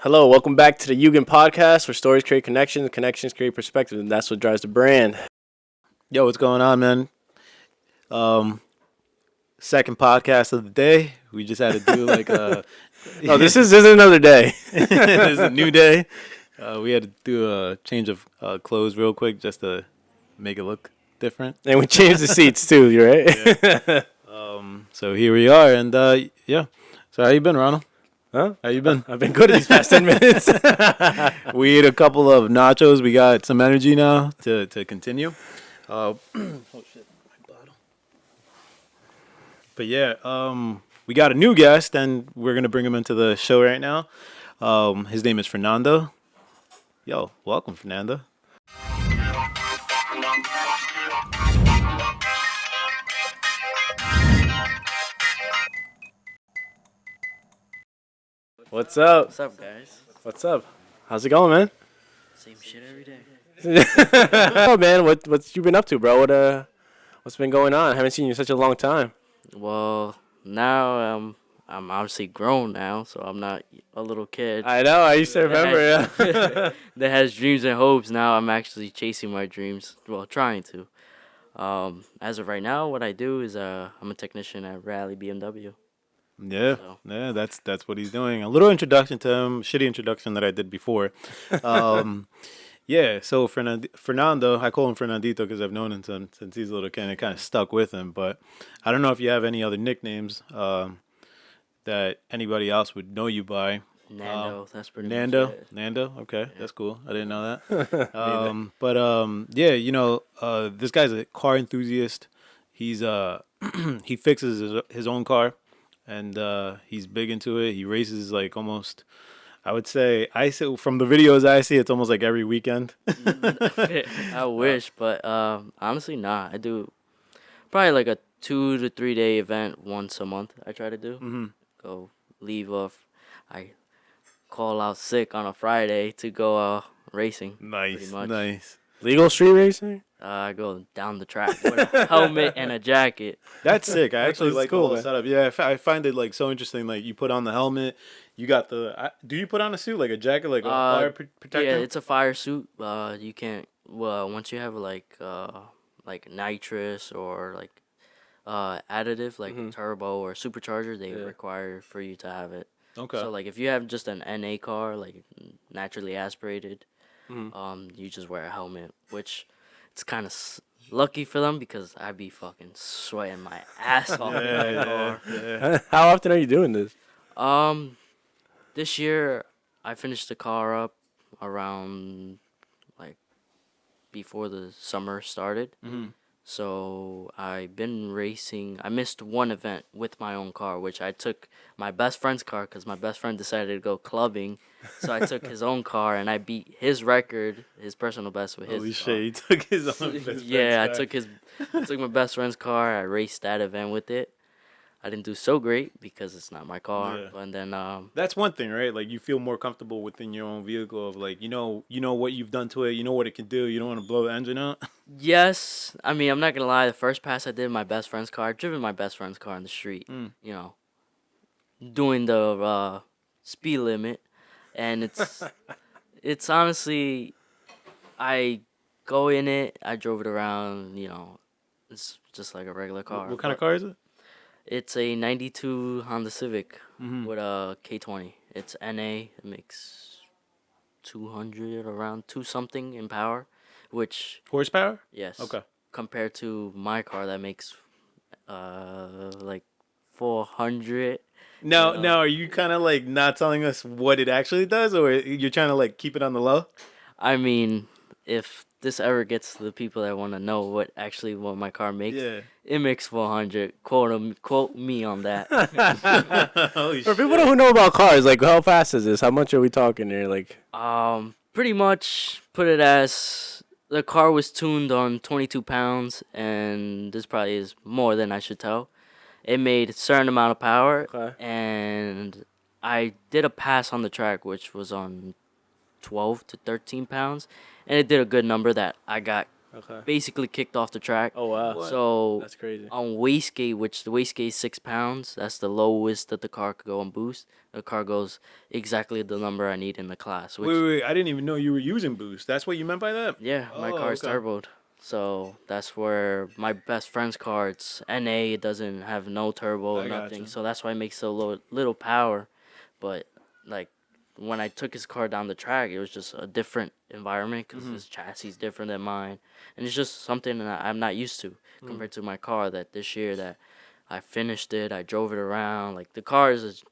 Hello, welcome back to the Yugen podcast where stories create connections, connections create perspective, and that's what drives the brand. Yo, what's going on, man? Second podcast of the day. We just had to do like a. Oh, this is another day. This is a new day. We had to do a change of clothes real quick just to make it look different. And we changed the seats too, you right? Yeah. So here we are, and yeah. So how you been, Ronald? Huh? How you been? I've been good these past 10 minutes. We ate a couple of nachos. We got some energy now to continue. Oh shit, my bottle. But yeah, we got a new guest, and we're gonna bring him into the show right now. His name is Fernando. Yo, welcome, Fernando. What's up? What's up, guys? What's up? How's it going, man? Same shit every day. Oh, man, what you been up to, bro? What's been going on? I haven't seen you in such a long time. Well, now I'm obviously grown now, so I'm not a little kid I know. I used to remember. Yeah. that has dreams and hopes. Now I'm actually chasing my dreams. Well, trying to. As of right now, what I do is I'm a technician at Rally BMW. Yeah, So. yeah, that's what he's doing. A little introduction to him, shitty introduction that I did before. Yeah, so Fernando, I call him Fernandito because I've known him since he's a little kid, and it kind of stuck with him. But I don't know if you have any other nicknames that anybody else would know you by. Nando, that's pretty much Nando, it. Nando, okay, that's cool. I didn't know that. Yeah, this guy's a car enthusiast. He's he fixes his own car, and he's big into it. He races like almost. I would say from the videos I see, it's almost like every weekend. I wish, but honestly, nah. I do probably like a 2 to 3 day event once a month. I try to do. Mm-hmm. Go leave off. I call out sick on a Friday to go racing. Nice, pretty much. nice. Legal street racing? I go down the track with a helmet and a jacket. That's sick. I actually like cool, the whole man. setup. Yeah, I find it like so interesting. Like you put on the helmet, you got do you put on a suit like a jacket, like a fire protector? Yeah, it's a fire suit. You can't. Well, once you have like nitrous or like additive like turbo or supercharger, they require for you to have it. Okay. So like if you have just an NA car, like naturally aspirated, you just wear a helmet, which it's kind of lucky for them because I'd be fucking sweating my ass off in that car. Yeah. How often are you doing this? This year I finished the car up around like before the summer started. Mhm. So I've been racing. I missed one event with my own car, which I took my best friend's car because my best friend decided to go clubbing. So I took his own car and I beat his record, his personal best with his Holy car. shit, he took his own best Yeah, I friend's took my best friend's car. I raced that event with it. I didn't do so great because it's not my car. Yeah. And then That's one thing, right? Like you feel more comfortable within your own vehicle of like you know what you've done to it, you know what it can do. You don't want to blow the engine out. yes, I mean I'm not gonna lie. The first pass I did in my best friend's car, I've driven my best friend's car in the street. You know, doing the speed limit, and it's honestly, I go in it. I drove it around. You know, it's just like a regular car. What kind of car is it? It's a '92 Honda Civic Mhm. with a K20. It's NA. It makes 200 around 2 something in power, which Horsepower? yes. Okay. Compared to my car that makes like 400. Now, You know. now, are you kind of like not telling us what it actually does, or you're trying to like keep it on the low? I mean, if this ever gets to the people that want to know what my car makes, Yeah. it makes 400. Quote me on that. Holy For shit. people who know about cars, like how fast is this? How much are we talking here? Like, Pretty much put it as the car was tuned on 22 pounds, and this probably is more than I should tell. It made a certain amount of power, Okay. and I did a pass on the track, which was on 12 to 13 pounds, and it did a good number that I got Okay. basically kicked off the track. Oh wow. What? So That's crazy. on wastegate, which the wastegate is 6 pounds, that's the lowest that the car could go on boost. The car goes exactly the number I need in the class. Which Wait. I didn't even know you were using boost. That's what you meant by that? yeah, my Oh, car is okay. turboed. So that's where my best friend's car, it's NA, it doesn't have no turbo, I nothing. gotcha. So that's why it makes so little power. But like when I took his car down the track, it was just a different environment because his chassis is different than mine, and it's just something that I'm not used to compared to my car. That this year that I finished it, I drove it around. Like the car is,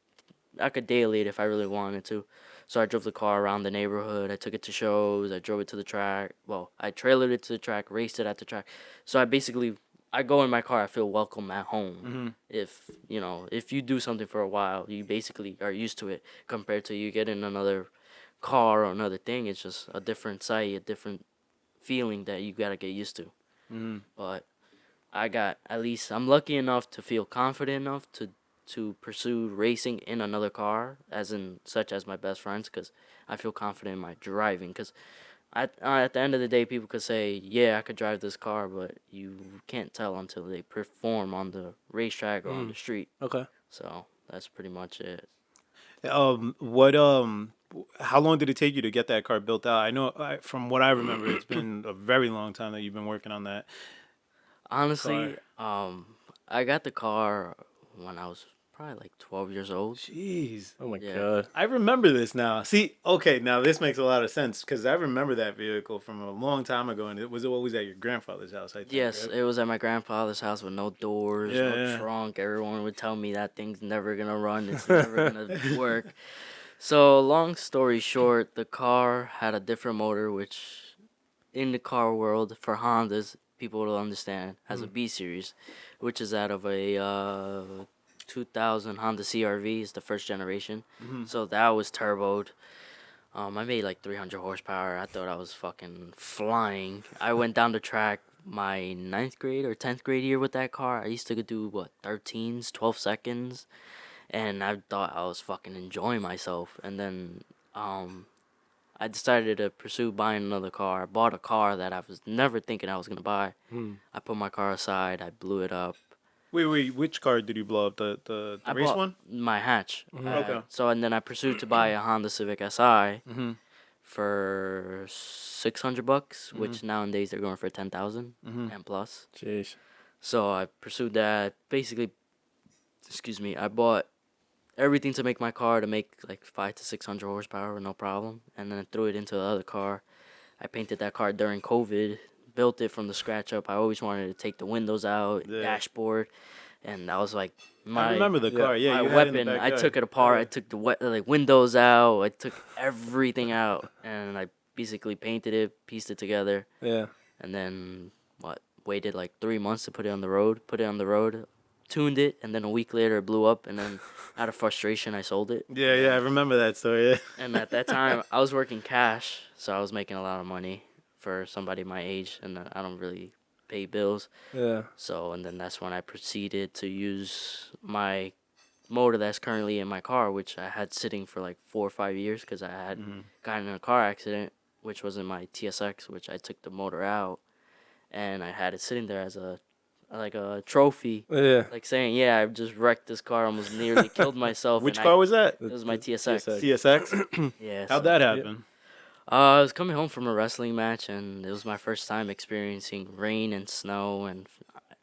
I could daily it if I really wanted to. So I drove the car around the neighborhood. I took it to shows. I drove it to the track. Well, I trailered it to the track, raced it at the track. So I go in my car. I feel welcome at home. If if you do something for a while, you basically are used to it. Compared to you getting another car or another thing, it's just a different sight, a different feeling that you gotta get used to. But I'm lucky enough to feel confident enough to pursue racing in another car, as in such as my best friends, because I feel confident in my driving. Because at the end of the day, people could say, yeah, I could drive this car, but you can't tell until they perform on the racetrack or on the street. Okay. So that's pretty much it. What how long did it take you to get that car built out? I know from what I remember, it's been a very long time that you've been working on that car. Honestly, I got the car when I was probably like 12 years old. Jeez. Oh my Yeah. god. I remember this now. See, okay, now this makes a lot of sense because I remember that vehicle from a long time ago, and it was always at your grandfather's house, I think. Yes, Right? it was at my grandfather's house with no doors, Yeah, no yeah. trunk. Everyone would tell me that thing's never gonna run, it's never gonna work. So, long story short, the car had a different motor, which in the car world for Hondas, people will understand, has a B series, which is out of a 2000 Honda CRV, is the first generation. So that was turboed. I made like 300 horsepower. I thought I was fucking flying. I went down the track my ninth grade or 10th grade year with that car. I used to do what, 13s, 12 seconds, and I thought I was fucking enjoying myself. And then I decided to pursue buying another car. I bought a car that I was never thinking I was gonna buy. I put my car aside. I blew it up. Wait, which car did you blow up? The I race bought one? my hatch. Okay. So and then I pursued to buy a Honda Civic Si Mm-hmm. for $600, which nowadays they're going for 10,000 and plus. Jeez. So I pursued that. Basically, excuse me, I bought everything to make my car to make like 500 to 600 horsepower, no problem, and then I threw it into the other car. I painted that car during COVID, built it from the scratch up. I always wanted to take the windows out, Yeah. dashboard, and that was like I remember the car. Yeah, my you had it in the weapon. I backyard. took it apart. Okay. I took the windows out. I took everything out, and I basically painted it, pieced it together, Yeah. and then waited like 3 months to put it on the road. Put it on the road, tuned it, and then a week later it blew up. And then out of frustration, I sold it. Yeah, I remember that story. Yeah. And at that time, I was working cash, so I was making a lot of money for somebody my age, and I don't really pay bills. Yeah. So, and then that's when I proceeded to use my motor that's currently in my car, which I had sitting for like 4 or 5 years because I had gotten in a car accident, which was in my TSX, which I took the motor out, and I had it sitting there as a trophy, Yeah. like saying, yeah, I just wrecked this car, almost nearly killed myself. Which and car was that? It was my TSX. TSX. Yeah. How'd so- that happen? I was coming home from a wrestling match, and it was my first time experiencing rain and snow and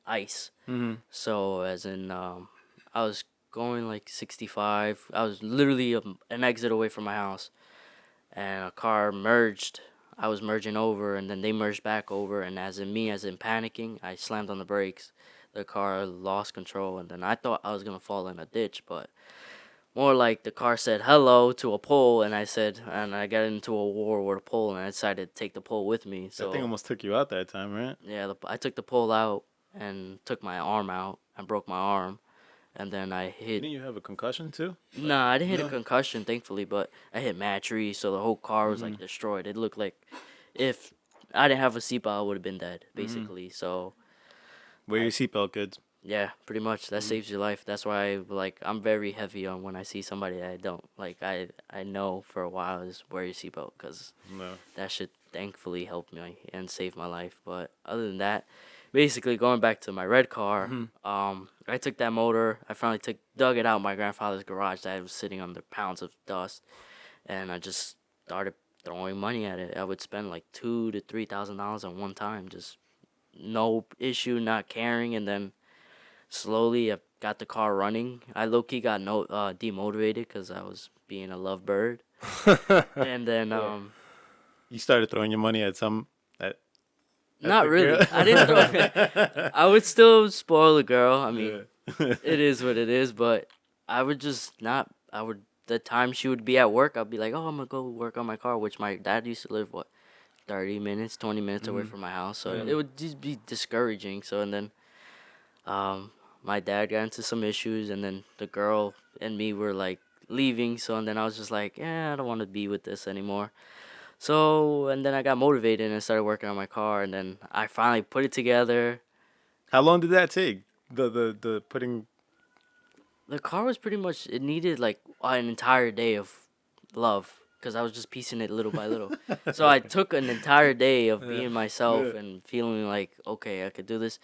ice. Mm-hmm. So, as in, I was going like 65. I was literally an exit away from my house, and a car merged. I was merging over, and then they merged back over, and as in panicking, I slammed on the brakes. The car lost control, and then I thought I was gonna fall in a ditch, but more like the car said hello to a pole, and I got into a war with a pole, and I decided to take the pole with me. So That thing almost took you out that time, right? yeah, I took the pole out and took my arm out. I broke my arm, and then I hit. Didn't you have a concussion too? Nah, I didn't hit No? a concussion, thankfully, but I hit mad trees, so the whole car was like destroyed. It looked like if I didn't have a seatbelt, I would have been dead, basically. So Wear your seatbelt, kids. Yeah, pretty much. That saves your life. That's why like I'm very heavy on when I see somebody that I don't like. I know for a while is wear your seatbelt because No. that should thankfully help me and save my life. But other than that, basically going back to my red car, I took that motor. I finally dug it out of my grandfather's garage that was sitting under pounds of dust, and I just started throwing money at it. I would spend like $2,000 to $3,000 on one time, just no issue, not caring, and then slowly I got the car running. I low key got demotivated because I was being a lovebird, and then You started throwing your money at at not the really. girl? I didn't throw. I would still spoil a girl. I mean, Yeah. it is what it is. But I would just not. I would the time she would be at work, I'd be like, oh, I'm gonna go work on my car, which my dad used to live 30 minutes, 20 minutes away from my house. So Yeah. it would just be discouraging. So and then my dad got into some issues, and then the girl and me were like leaving. So and then I was just like, yeah, I don't want to be with this anymore. So and then I got motivated and started working on my car, and then I finally put it together. How long did that take? The putting. The car was pretty much it needed like an entire day of love because I was just piecing it little by little. So I took an entire day of being myself Yeah. and feeling like okay, I could do this.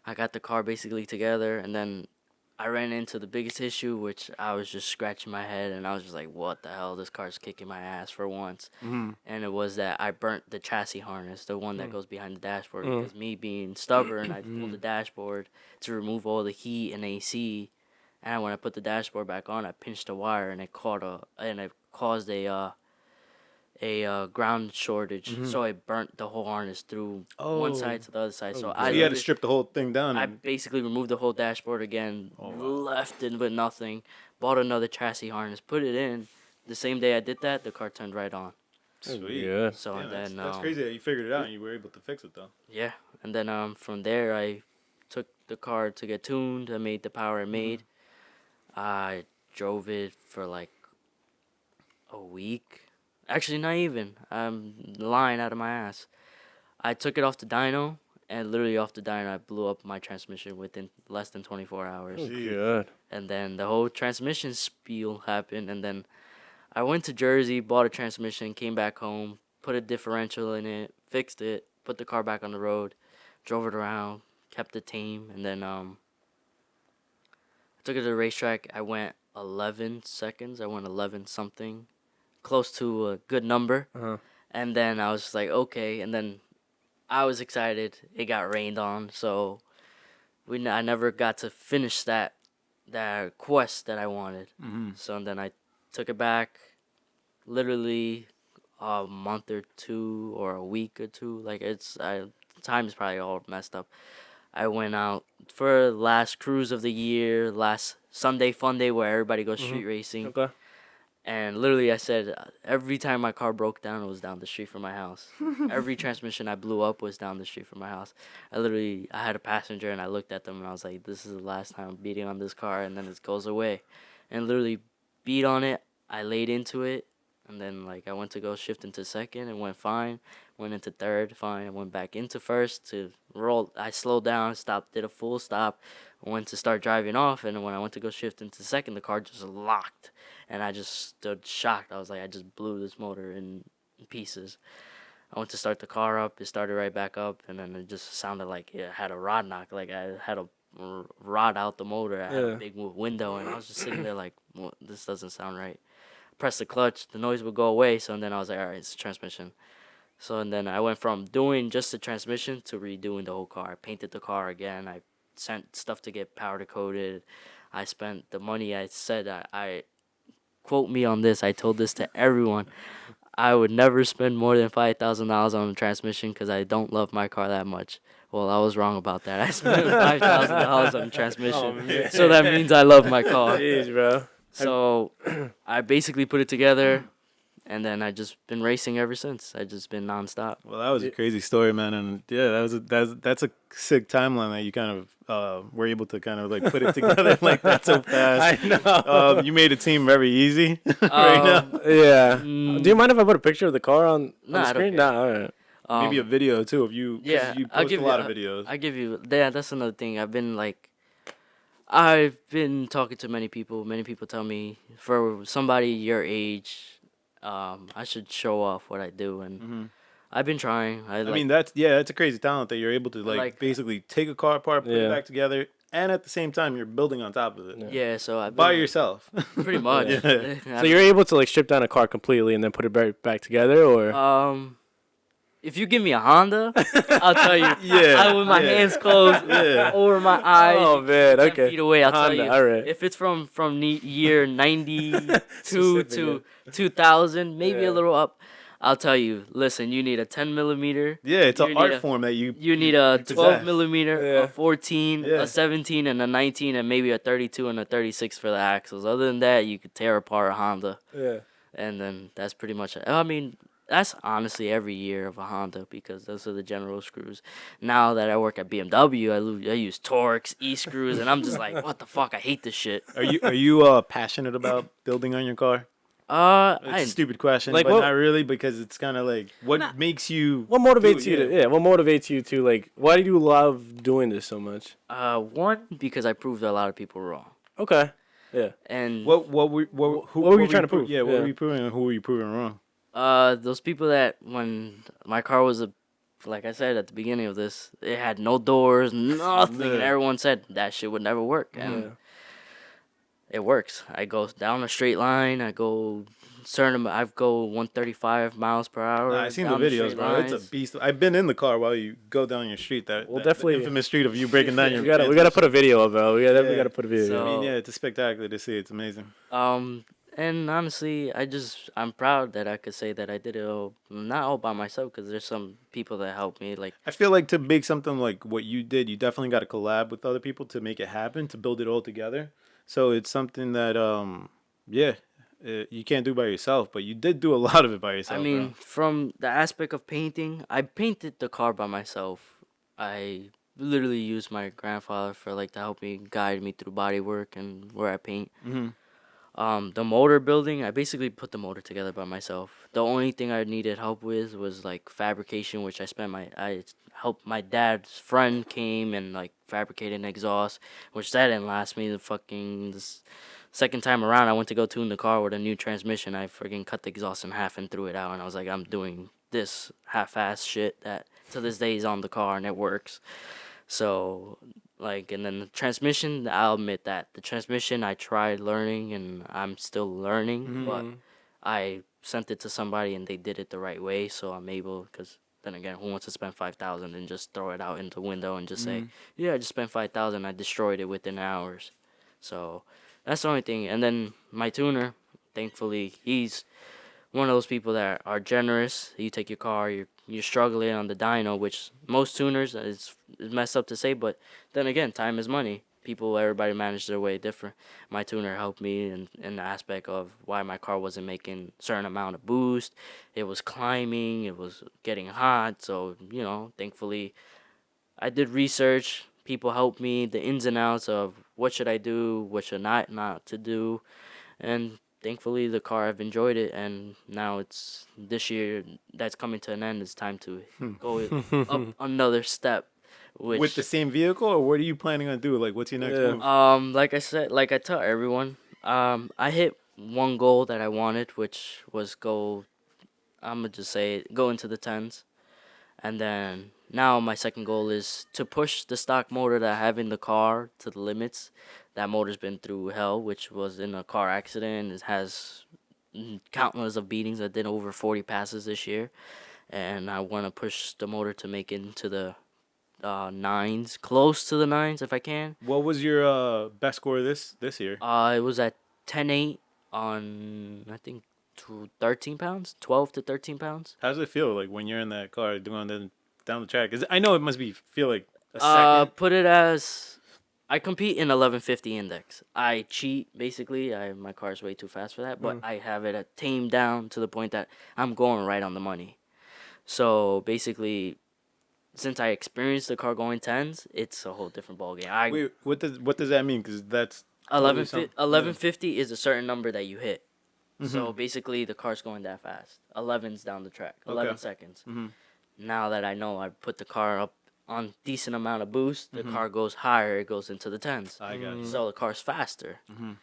I got the car basically together, and then I ran into the biggest issue, which I was just scratching my head, and I was just like, "What the hell? This car's kicking my ass for once." And it was that I burnt the chassis harness, the one that goes behind the dashboard, because me being stubborn, I pulled the dashboard to remove all the heat and AC, and when I put the dashboard back on, I pinched a wire, and it caused a ground shortage, so it burnt the whole harness through one side to the other side. So So you had to strip the whole thing down. I And, basically removed the whole dashboard again, wow. left it with nothing, bought another chassis harness, put it in. The same day I did that, the car turned right on. Sweet. Yeah. So Damn, and then that's crazy that you figured it out and you were able to fix it though. yeah, and then from there I took the car to get tuned. I made the power it made. I drove it for like a week. Actually, not even. I'm lying out of my ass. I took it off the dyno, and literally off the dyno, I blew up my transmission within less than 24 hours. Good. And then the whole transmission spiel happened, and then I went to Jersey, bought a transmission, came back home, put a differential in it, fixed it, put the car back on the road, drove it around, kept it tame, and then I took it to the racetrack. I went 11 seconds. I went 11 something, close to a good number. And then I was just like, okay. And then I was excited. It got rained on, so I never got to finish that quest that I wanted. So then I took it back, literally a month or two or a week or two. Like time is probably all messed up. I went out for last cruise of the year, last Sunday fun day where everybody goes street racing. Okay. And literally, I said every time my car broke down, it was down the street from my house. Every transmission I blew up was down the street from my house. I had a passenger, and I looked at them, and I was like, "This is the last time I'm beating on this car," and then it goes away. And literally beat on it. I laid into it, and then like I went to go shift into second, and went fine. Went into third, fine. I went back into first to roll. I slowed down, stopped, did a full stop. Went to start driving off, and when I went to go shift into second, the car just locked. And I just stood shocked. I was like, I just blew this motor in pieces. I went to start the car up. It started right back up. And then it just sounded like it had a rod knock. Like I had a rod out the motor. I had a big window. And I was just sitting there like, well, this doesn't sound right. Press the clutch. The noise would go away. So then I was like, all right, it's the transmission. So and then I went from doing just the transmission to redoing the whole car. I painted the car again. I sent stuff to get powder coated. I spent the money. I said I quote me on this. I told this to everyone. I would never spend more than $5,000 on a transmission because I don't love my car that much. Well, I was wrong about that. I spent $5,000 on a transmission, so that means I love my car. Jeez, bro. So I basically put it together, and then I just been racing ever since. I just been nonstop. Well, that was a crazy story, man, and yeah, that's a sick timeline that you kind of were able to kind of like put it together like that so fast. I know. You made it seem very easy right now. Yeah. Do you mind if I put a picture of the car on Nah, the I don't screen? care. Nah, all right. Maybe a video too, if you 'cause Yeah, you I'll post give a you lot of videos. I give you. Yeah, that's another thing. I've been like I've been talking to many people. Many people tell me for somebody your age, I should show off what I do, and Hmm. I've been trying. I mean, that's a crazy talent that you're able to like like basically take a car apart, put it Yeah. back together, and at the same time you're building on top of it Yeah. yeah. So I've by been yourself. pretty much. Yeah. So you're able to like strip down a car completely and then put it back together, or If you give me a Honda, I'll tell you. Yeah, I with my yeah. hands closed Yeah. over my eyes. oh man, 10 okay, feet away, I'll tell Honda, you. all right. If it's from year 92 Specific, to 2000, maybe Yeah. a little up, I'll tell you. Listen, you need a 10 millimeter. Yeah, it's You an need art a- form that You need a you 12 possess. millimeter, Yeah. a 14, Yeah. a 17, and a 19, and maybe a 32 and a 36 for the axles. Other than that, you could tear apart a Honda, Yeah. and then that's pretty much it. I mean, that's honestly every year of a Honda because those are the general screws. Now that I work at BMW, I use Torx, E screws, and I'm just like, what the fuck? I hate this shit. Are you passionate about building on your car? It's a stupid question, Like but what- not really because it's kind of like what makes you. What motivates do you it, to? Yeah. What motivates you to like? Why do you love doing this so much? One because I proved a lot of people wrong, Okay. Yeah. and What were you trying to prove? Yeah, what Yeah. were you proving and who were you proving wrong? those people that when my car was like I said at the beginning of this, it had no doors, nothing, and Yeah. everyone said that shit would never work, and Yeah. it works. I go down a straight line. I go I go 135 miles per hour. Nah, I seen the down videos, straight bro. It's lines. a beast. I've been in the car while you go down your street. Well, The definitely- infamous street of you breaking down your. We gotta put a video of it. We Yeah. gotta put a video. So- I mean, yeah, it's a spectacular to see. It's amazing. And honestly, I'm proud that I could say that I did it all, not all by myself, because there's some people that helped me. Like, I feel like to make something like what you did, you definitely got to collab with other people to make it happen, to build it all together. So it's something that, yeah, you can't do by yourself, but you did do a lot of it by yourself. I mean, from the aspect of painting, I painted the car by myself. I literally used my grandfather for like to help me guide me through body work and where I paint. Hmm. The motor building, I basically put the motor together by myself. The only thing I needed help with was like fabrication, which I helped my dad's friend came and like fabricated an exhaust, which that didn't last me. This second time around, I went to go tune the car with a new transmission. I freaking cut the exhaust in half and threw it out, and I was like, I'm doing this half-ass shit that to this day is on the car and it works. So, like, and then the transmission, I'll admit that the transmission I tried learning and I'm still learning, but I sent it to somebody and they did it the right way, so I'm able. Because then again, who wants to spend 5,000 and just throw it out into the window and just say, yeah, I just spent 5,000, I destroyed it within hours. So that's the only thing. And then my tuner, thankfully, he's one of those people that are generous. You take your car, you're struggling on the dyno, which most tuners is messed up to say, but then again, time is money. Everybody manage their way different. My tuner helped me in the aspect of why my car wasn't making certain amount of boost. It was climbing, it was getting hot, so thankfully, I did research. People helped me the ins and outs of what should I do, what should not to do, and thankfully the car I've enjoyed it, and now it's this year that's coming to an end. It's time to go up another step. Which with the same vehicle, or what are you planning on doing? Like, what's your next move? like I said, like I tell everyone, I hit one goal that I wanted, which was go. I'm gonna just say it, go into the tens, and then now my second goal is to push the stock motor that I have in the car to the limits. That motor's been through hell, which was in a car accident. It has countless of beatings. I did over 40 passes this year, and I want to push the motor to make it into the nines, close to the nines if I can. What was your best score this year? It was at 10.8 on I think 13 pounds, 12 to 13 pounds. How does it feel like when you're in that car down the track? I know it must feel like a second. Put it as I compete in 1150 index. I cheat basically. My car's way too fast for that, but I have it tamed down to the point that I'm going right on the money. So basically, since I experienced the car going tens, it's a whole different ballgame. Wait, what does that mean? Because that's 1150 is a certain number that you hit. So basically, the car's going that fast. 11's down the track. 11 Okay. seconds. Now that I know I put the car up on decent amount of boost, the car goes higher. It goes into the tens. I got you. So the car's faster.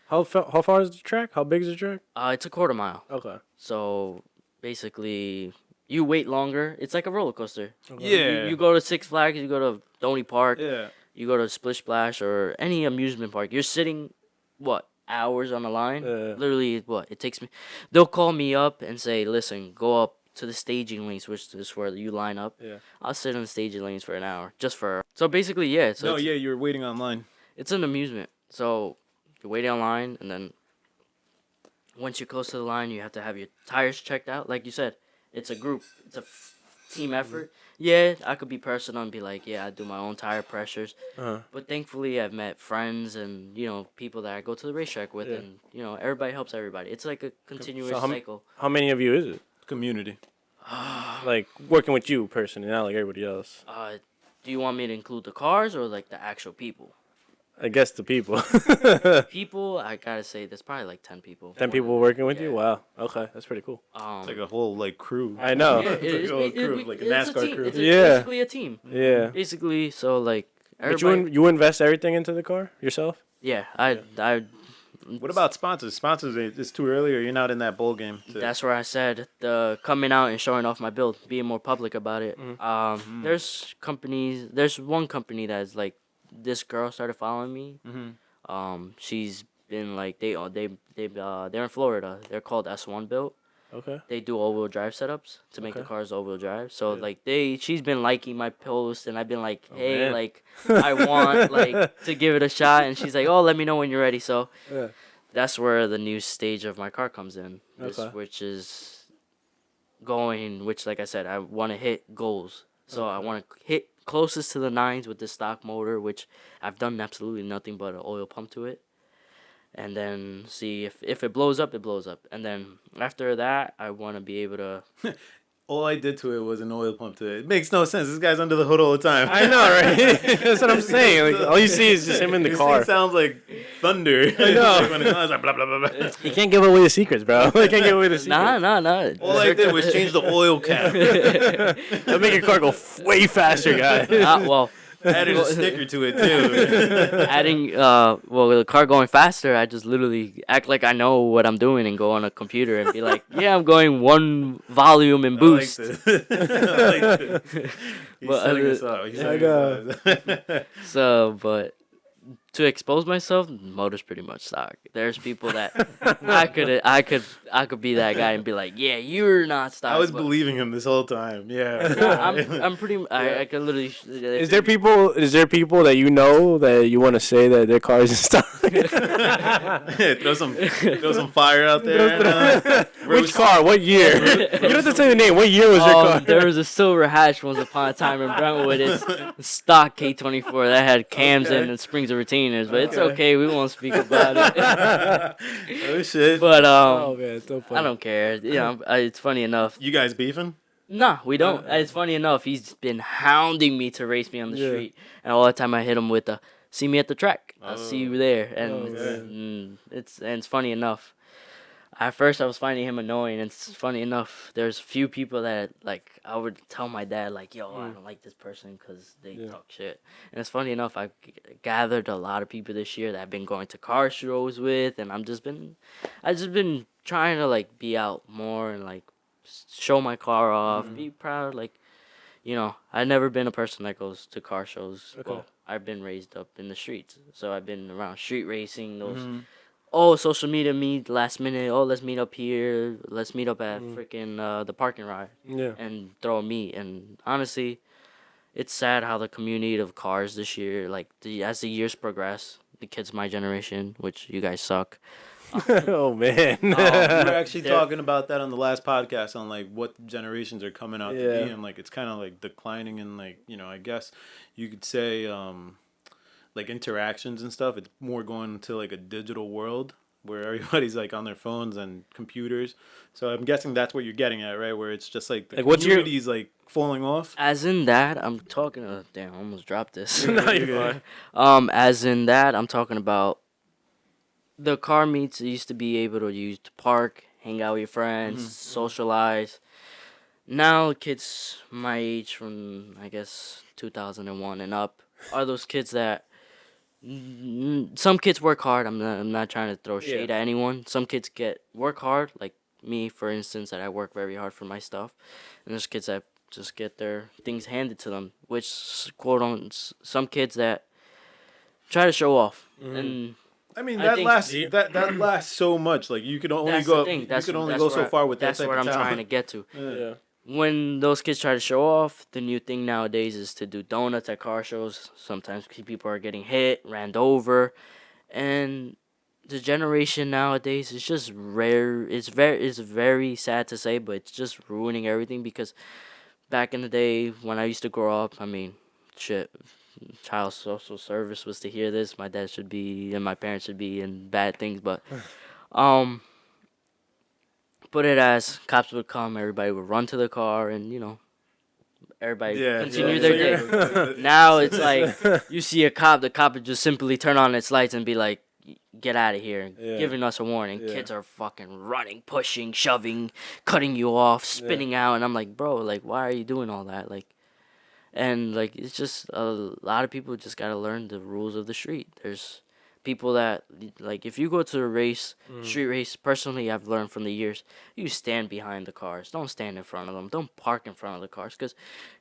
How far is the track? How big is the track? It's a quarter mile. Okay. So basically, you wait longer. It's like a roller coaster. Yeah. You go to Six Flags, you go to Stony Park, Yeah. you go to Splish Splash or any amusement park. You're sitting, hours on the line? Literally, it takes me. They'll call me up and say, listen, go up to the staging lanes, which is where you line up. Yeah. I'll sit in the staging lanes for an hour, just for. So basically, yeah. So No, yeah, you were waiting online. it's an amusement. So you're waiting online, and then once you're close to the line, you have to have your tires checked out. Like you said, it's a group. It's a team effort. Yeah, I could be personal and be like, yeah, I do my own tire pressures. But thankfully, I've met friends and, people that I go to the racetrack with. And, everybody helps everybody. It's like a continuous cycle. How many of you is it? Community. Like, working with you personally, not like everybody else. Do you want me to include the cars or, like, the actual people? I guess the people. People, I gotta say, there's probably like 10 people. 10 people working with you? Wow. Okay, that's pretty cool. It's like a whole crew. I know. Yeah, it is. Like a NASCAR crew. It's Yeah. basically a team. Yeah. Basically, so like But everybody. you invest everything into the car yourself? Yeah, I. What about sponsors? Sponsors, it's too early, or you're not in that bowl game. That's where I said the coming out and showing off my build, being more public about it. There's companies. There's one company that's like, this girl started following me. She's been like they're in Florida. They're called S1 Built. Okay. They do all-wheel drive setups to make the cars all-wheel drive. So she's been liking my post, and I've been like, hey, man. like I want to give it a shot, and she's like, oh, let me know when you're ready. So that's where the new stage of my car comes in, which is which like I said, I want to hit goals. So I want to hit closest to the nines with the stock motor, which I've done absolutely nothing but an oil pump to it. And then see if it blows up, it blows up. And then after that, I want to be able to. All I did to it was an oil pump to it. It makes no sense. This guy's under the hood all the time. I know, right? That's what I'm saying. Like, all you see is just him in the This car. thing sounds like thunder. I know. Like when it sounds like blah, blah, blah, blah. You can't give away the secrets, bro. You can't give away the secrets. Nah. All I did was change the oil cap. That'll make your car go way faster, guys. Well, Added a sticker to it, too. adding with the car going faster, I just literally act like I know what I'm doing and go on a computer and be like, yeah, I'm going one volume and boost. I like this. He's But setting us up. He's setting us up. So, but to expose myself, motor's pretty much stock. There's people that I could be that guy and be like, yeah, you're not stock. I was but- believing him this whole time. Yeah. Yeah, I'm pretty. I could literally. Is there people that you know that you want to say that their car is in stock? throw some fire out there. Which car? What year? You don't have to say the name. What year was your car? There was a silver hatch once upon a time in Brentwood. It's stock K24 that had cams in and springs of retainers, but it's okay. We won't speak about it. Oh shit. But Oh man, it's so funny. I don't care. It's funny enough. You guys beefing? Nah, we don't. It's funny enough. He's been hounding me to race me on the street, and all the time I hit him with the "See me at the track. I'll see you there." And it's funny enough. At first, I was finding him annoying. And it's funny enough. There's a few people that I would tell my dad "Yo, I don't like this person because they talk shit." And it's funny enough. I gathered a lot of people this year that I've been going to car shows with, and I've just been trying to be out more and show my car off, be proud. I've never been a person that goes to car shows. Okay. Well, I've been raised up in the streets, so I've been around street racing. Social media meet last minute. Oh, let's meet up here. Let's meet up at freaking the parking lot and throw a meet. And honestly, it's sad how the community of cars this year, as the years progress, the kids my generation, which you guys suck. Oh man. We were actually talking about that on the last podcast on what generations are coming out to be, and it's kind of declining, and I guess you could say interactions and stuff. It's more going to a digital world where everybody's on their phones and computers. So I'm guessing that's what you're getting at, right? Where it's just the what's your- community's falling off. As in that, I'm talking. Damn, I almost dropped this. No, you're fine. As in that, I'm talking about the car meets you used to be able to use to park, hang out with your friends, socialize. Now kids my age from I guess 2001 and up are those kids that some kids work hard. I'm not trying to throw shade at anyone. Some kids work hard, like me for instance, that I work very hard for my stuff, and there's kids that just get their things handed to them, which quote on some kids that try to show off. And I mean, I that think lasts that lasts so much. Like you could only that's go the up, thing. you That's could only that's go where so far with that that's type what of I'm trying to talent. get to. Yeah. When those kids try to show off, the new thing nowadays is to do donuts at car shows. Sometimes people are getting hit, ran over, and the generation nowadays is just rare. It's very sad to say, but it's just ruining everything because back in the day when I used to grow up, I mean, shit, child social service was to hear this. My dad should be and my parents should be in bad things, but um put it as cops would come, everybody would run to the car, and everybody continue their day. Now it's like you see a cop, the cop would just simply turn on its lights and be like, "Get out of here," giving us a warning. Yeah. Kids are fucking running, pushing, shoving, cutting you off, spinning out, and I'm like, bro, like, why are you doing all that? Like, and like, it's just a lot of people just gotta learn the rules of the street. There's people that like if you go to a race, street race. Personally, I've learned from the years, you stand behind the cars. Don't stand in front of them. Don't park in front of the cars, because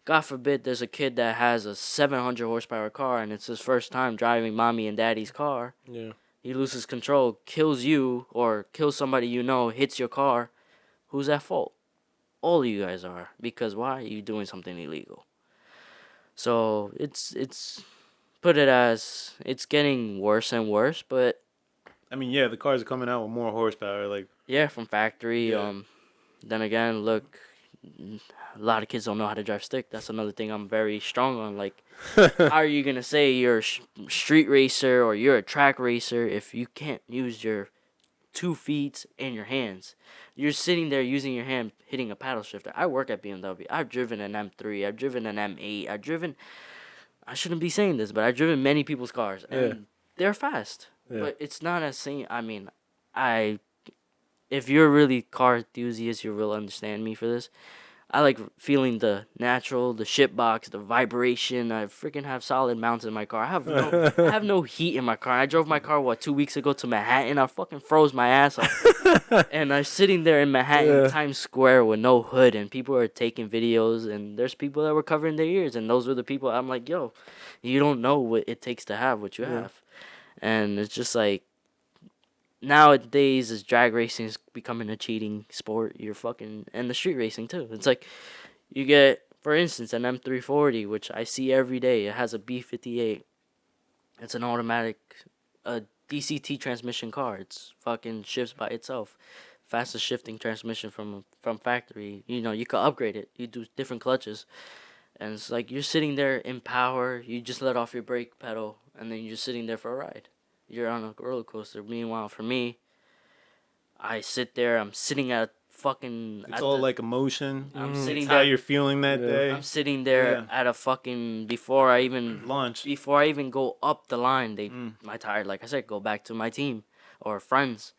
God forbid there's a kid that has a 700 horsepower car and it's his first time driving mommy and daddy's car. Yeah. He loses control, kills you or kills somebody hits your car. Who's at fault? All of you guys are, because why are you doing something illegal? So it's put it as it's getting worse and worse, but I mean, yeah, the cars are coming out with more horsepower. Like, yeah, from factory. Yeah. Then again, look, a lot of kids don't know how to drive stick. That's another thing I'm very strong on. Like, how are you gonna say you're a street racer or you're a track racer if you can't use your 2 feet and your hands? You're sitting there using your hand, hitting a paddle shifter. I work at BMW. I've driven an M3. I've driven an M8. I've driven. I shouldn't be saying this, but I've driven many people's cars, and they're fast. Yeah. But it's not as same. I mean, I if you're really car enthusiast, you will understand me for this. I like feeling the natural, the shit box, the vibration. I freaking have solid mounts in my car. I have no heat in my car. I drove my car 2 weeks ago to Manhattan. I fucking froze my ass off. And I'm sitting there in Manhattan, Times Square, with no hood, and people are taking videos, and there's people that were covering their ears, and those were the people. I'm like, yo, you don't know what it takes to have what you have, and it's just like nowadays, as drag racing is becoming a cheating sport, and the street racing too. It's like you get, for instance, an M340, which I see every day. It has a B58. It's an automatic, DCT transmission car. It's fucking shifts by itself. Fastest shifting transmission from factory. You could upgrade it. You do different clutches, and it's like you're sitting there in power. You just let off your brake pedal, and then you're just sitting there for a ride. You're on a roller coaster. Meanwhile, for me, I sit there. I'm sitting at fucking. it's all like emotion. I'm sitting It's how there. you're feeling that day. I'm sitting there at a fucking before I even Launch. go up the line. My tire, like I said, go back to my team or friends.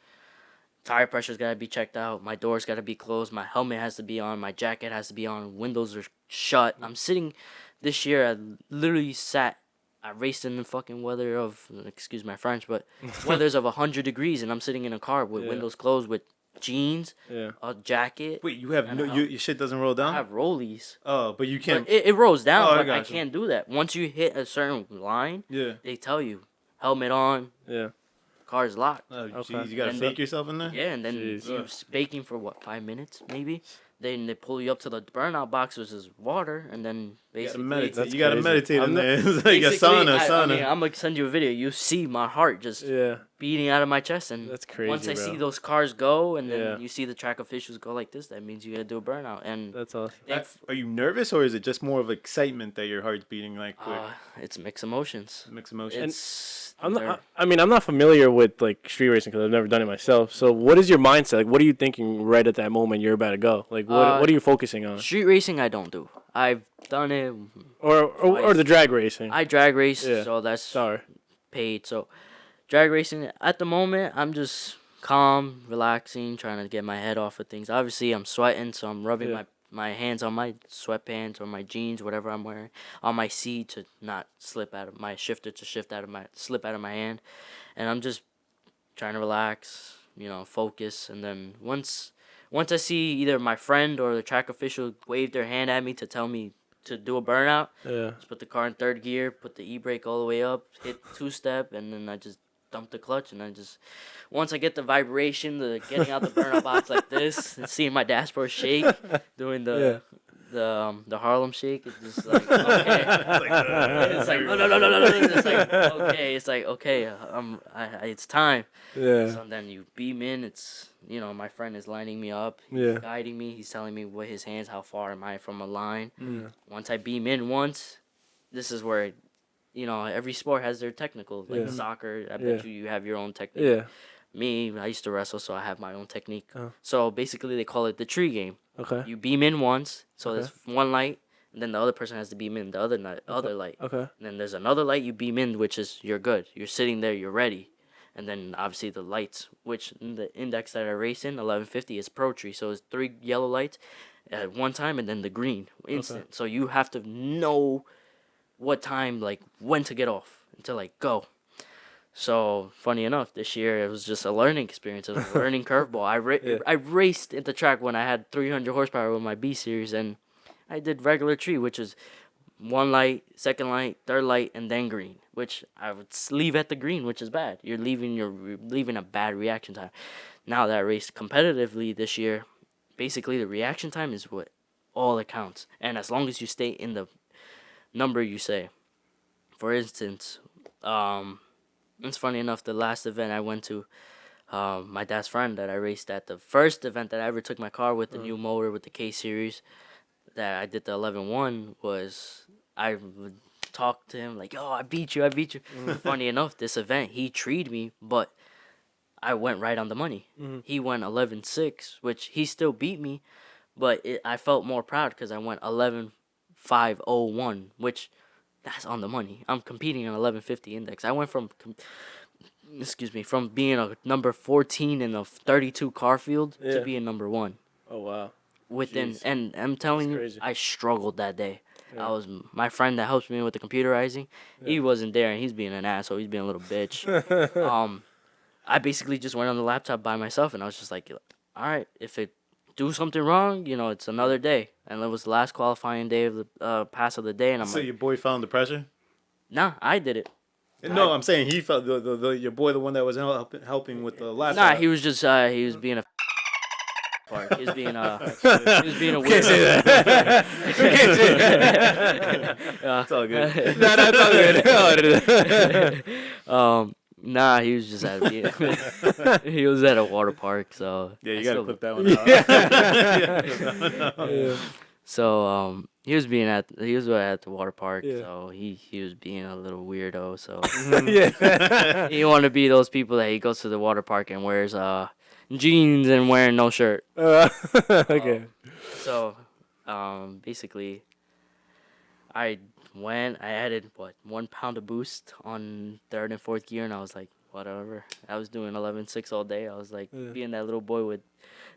Tire pressure's gotta be checked out. My door's gotta be closed. My helmet has to be on. My jacket has to be on. Windows are shut. I'm sitting. This year, I literally sat. I raced in the fucking weather of, excuse my French, but weathers of 100 degrees, and I'm sitting in a car with windows closed, with jeans, a jacket. Wait, you have your shit doesn't roll I down? have rollies. Oh, but you can't. But it rolls down, Oh, I but I gotcha. can't do that. Once you hit a certain line, Yeah. they tell you, helmet on, Yeah. car's locked. Oh, Okay. jeez, you gotta And fake yourself in there? Yeah, and then Jeez. you're baking for 5 minutes, maybe. Then they pull you up to the burnout box, which is water, and then You gotta basically. meditate. That's You gotta crazy. meditate in I'm there. It's like a basically, sauna. I mean, I'm gonna send you a video. You see my heart just Yeah. beating out of my chest, and That's crazy, once I bro. see those cars go, and then Yeah. you see the track officials go like this, that means you gotta do a burnout. And That's awesome. Are you nervous, or is it just more of excitement that your heart's beating like quick? it's mixed emotions. Mixed emotions. It's I'm not, I mean, I'm not familiar with like street racing because I've never done it myself. So, what is your mindset? Like, what are you thinking right at that moment you're about to go? Like, what are you focusing on? street racing. I don't do. I've done it. Or the drag racing? I drag race, Yeah. so that's Sorry. paid. So drag racing at the moment, I'm just calm, relaxing, trying to get my head off of things. Obviously, I'm sweating, so I'm rubbing Yeah. my hands on my sweatpants or my jeans, whatever I'm wearing, on my seat to not slip out of my shifter to slip out of my hand, and I'm just trying to relax, focus, and then once I see either my friend or the track official wave their hand at me to tell me to do a burnout, Yeah. just put the car in third gear, put the e-brake all the way up, hit two-step, and then I just dump the clutch, and I just once I get the vibration, the getting out the burnout box like this, and seeing my dashboard shake, doing the Harlem shake, it's just like okay. It's like no. It's like okay. It's like okay. It's time. Yeah. So then you beam in. It's my friend is lining me up. He's Yeah. guiding me. He's telling me what his hands, how far am I from a line. Yeah. Once I beam in this is where, every sport has their technical. Like Yeah. soccer, I Yeah. bet you have your own technique. Yeah. Me, I used to wrestle, so I have my own technique. Oh. So basically, they call it the tree game. Okay. You beam in once, so Okay. there's one light, and then the other person has to beam in the other light. Okay. And then there's another light you beam in, which is you're good. You're sitting there, you're ready. And then obviously the lights, which the index that I race in, 1150, is Pro Tree. So it's 3 yellow lights at one time, and then the green instant. Okay. So you have to know what time, like when to get off until like go. So funny enough, this year it was just a learning experience. It was a learning curveball. I raced at the track when I had 300 horsepower with my B series, and I did regular tree, which is one light, second light, third light, and then green. Which I would leave at the green, which is bad. You're leaving a bad reaction time. Now that I raced competitively this year, basically the reaction time is what all it counts, and as long as you stay in the number you say. For instance, it's funny enough, the last event I went to, my dad's friend that I raced at, the first event that I ever took my car with, the new motor with the K series, that I did the 11-1, was I would talk to him like, yo, I beat you. Funny enough, this event, he treed me, but I went right on the money. He went 11-6, which he still beat me, but I felt more proud because I went 11-5-0-1, which that's on the money. I'm competing in 1150 index. I went from being a number 14 in a 32 car field to being number 1. Oh wow. Within Jeez. and I'm telling you, crazy. I struggled that day. Yeah. I was my friend that helps me with the computerizing. He wasn't there, and he's being an asshole. He's being a little bitch. I basically just went on the laptop by myself, and I was just like, all right, if it do something wrong, it's another day. And it was the last qualifying day of the pass of the day, and I'm So like, your boy found the pressure? nah, I did it. No, I'm saying he felt your boy, the one that was helping with the laptop. Nah, he was just he was being a part. He was being a weirdo. Can't say that. Can't say that. It's all good. No, that's all good. Nah, he was just he was at a water park, so Yeah, you I gotta still- clip that one out. Yeah. So he was at the water park, Yeah. so he was being a little weirdo. So Yeah. he want to be those people that he goes to the water park and wears jeans and wearing no shirt. Okay. So basically, I added 1 pound of boost on third and fourth gear, and I was like, whatever. I was doing 11.6 all day. I was like being that little boy with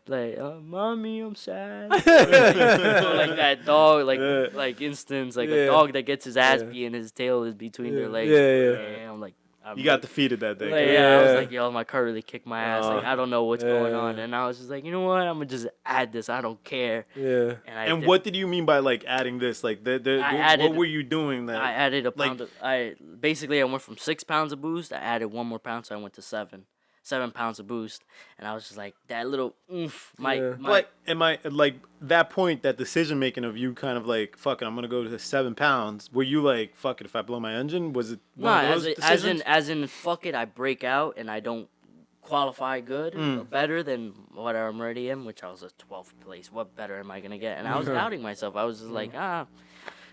like, mommy, I'm sad. Like that dog, like instance, like a dog that gets his ass beat and his tail is between their legs. Yeah. I'm like, You got defeated that day. like, I was like, yo, my car really kicked my ass. Like, I don't know what's going on. Yeah. And I was just like, you know what? I'm going to just add this. I don't care. Yeah. And what did you mean by like adding this? Like, what were you doing that? I added a like- pound of, I went from 6 pounds of boost. I added 1 more pound, so I went to 7 pounds of boost. And I was just like, that little oomph. But am I like that point, that decision making of you kind of like, fuck it, I'm gonna go to 7 pounds? Were you like, fuck it, if I blow my engine? Was it one of those decisions? as in, fuck it, I break out and I don't qualify good or better than what I'm already in, which I was a 12th place. What better am I gonna get? And I was doubting myself. I was just like,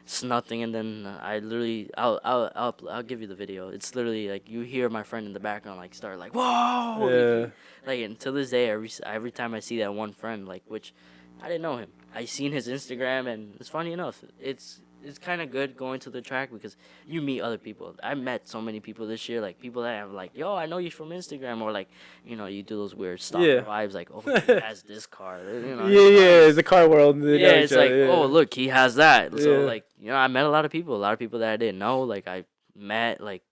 it's nothing. And then I literally, I'll give you the video. It's literally like you hear my friend in the background like start like, whoa. Yeah. Like, and to this day, every time I see that one friend, like, which I didn't know him, I seen his Instagram, and it's funny enough, it's it's kind of good going to the track because you meet other people. I met so many people this year, like people that have like, yo, I know you from Instagram, or like, you do those weird stalker Yeah. vibes, like, oh, he has this car, Yeah, it's yeah, nice. the car world. They Yeah, know each it's like, other. oh, Yeah. look, he has that. So Yeah. like, I met a lot of people that I didn't know. Like I met, like,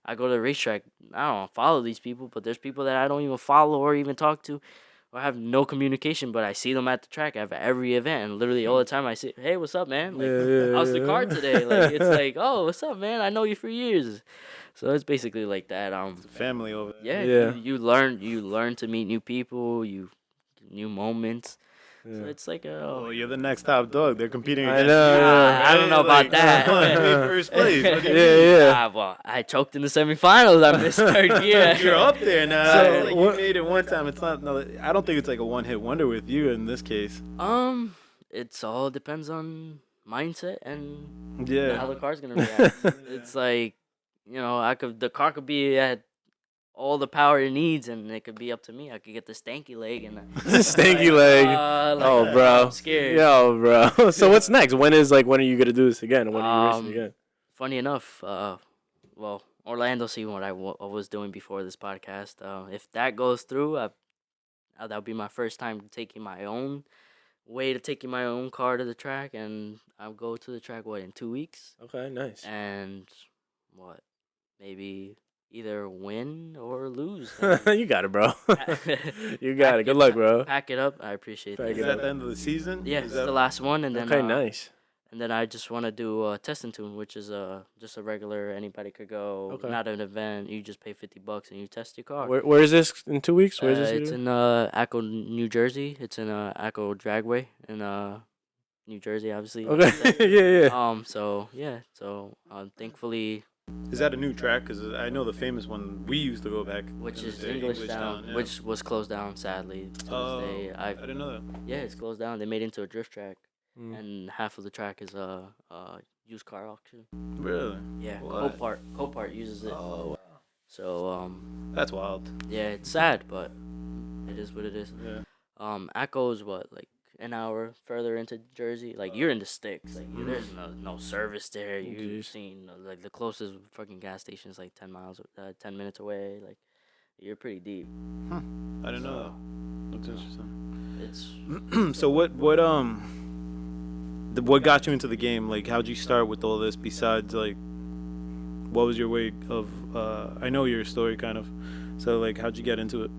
I go to the racetrack. I don't follow these people, but there's people that I don't even follow or even talk to, or have no communication. But I see them at the track at every event, and literally all the time I say, hey, what's up, man? Like, Yeah, yeah, how's the car today? Like, it's yeah. like, oh, what's up, man? I know you for years. So it's basically like that. Family over there. Yeah, Yeah. you learn to meet new people, new moments. So Yeah. it's like Oh, you're the next top dog. They're competing I against know, you. yeah. I don't know about Like, that. come on, you made first place. What do you Yeah, mean? yeah. Well, I choked in the semifinals. I missed third gear. You're up there now. So, It's like what- you made it one time. It's not. No, I don't think it's like a one-hit wonder with you in this case. It's all depends on mindset and how Yeah. the car's gonna react. It's like, the car could be at all the power it needs, and it could be up to me. I could get the stanky leg and Stanky leg. Oh, bro. I'm scared. Yo, bro. So what's next? When are you gonna do this again? When are you racing again? Funny enough, well, Orlando seen what I was doing before this podcast. If that goes through, that'll be my first time taking my own car to the track, and I'll go to the track in 2 weeks, Okay, nice. and what, maybe either win or lose. You got it, bro. You got it. Good luck, bro. Pack it up. I appreciate Pack that. it Is up. that the end of the season? Yeah, Is it's that the last one, and then Okay, nice. and then I just want to do a test and tune, which is just a regular, anybody could go, Okay. not an event. You just pay $50 and you test your car. Where is this in 2 weeks? Where is this? It's again? in Echo, New Jersey. It's in Echo Dragway in New Jersey, obviously. Okay. Yeah, yeah. So yeah. So thankfully, Is that a new track? Because I know the famous one we used to go back. which in the is day, English Town, yeah. which was closed down sadly. To Oh, this day, I didn't know that. yeah, it's closed down. They made it into a drift track, Mm. and half of the track is a used car auction. Really? Yeah, What? Copart uses it. Oh, So that's wild. yeah, it's sad, but it is what it is. Yeah. Echo's what, like an hour further into Jersey? Like you're in the sticks. Like there's no service there. You've Jeez. seen like the closest fucking gas station is like 10 minutes away. Like you're pretty deep. I didn't know that. That's interesting. It's So what what got you into the game? Like, how'd you start with all this? Besides, like, what was your way of? I know your story kind of. So like, how'd you get into it?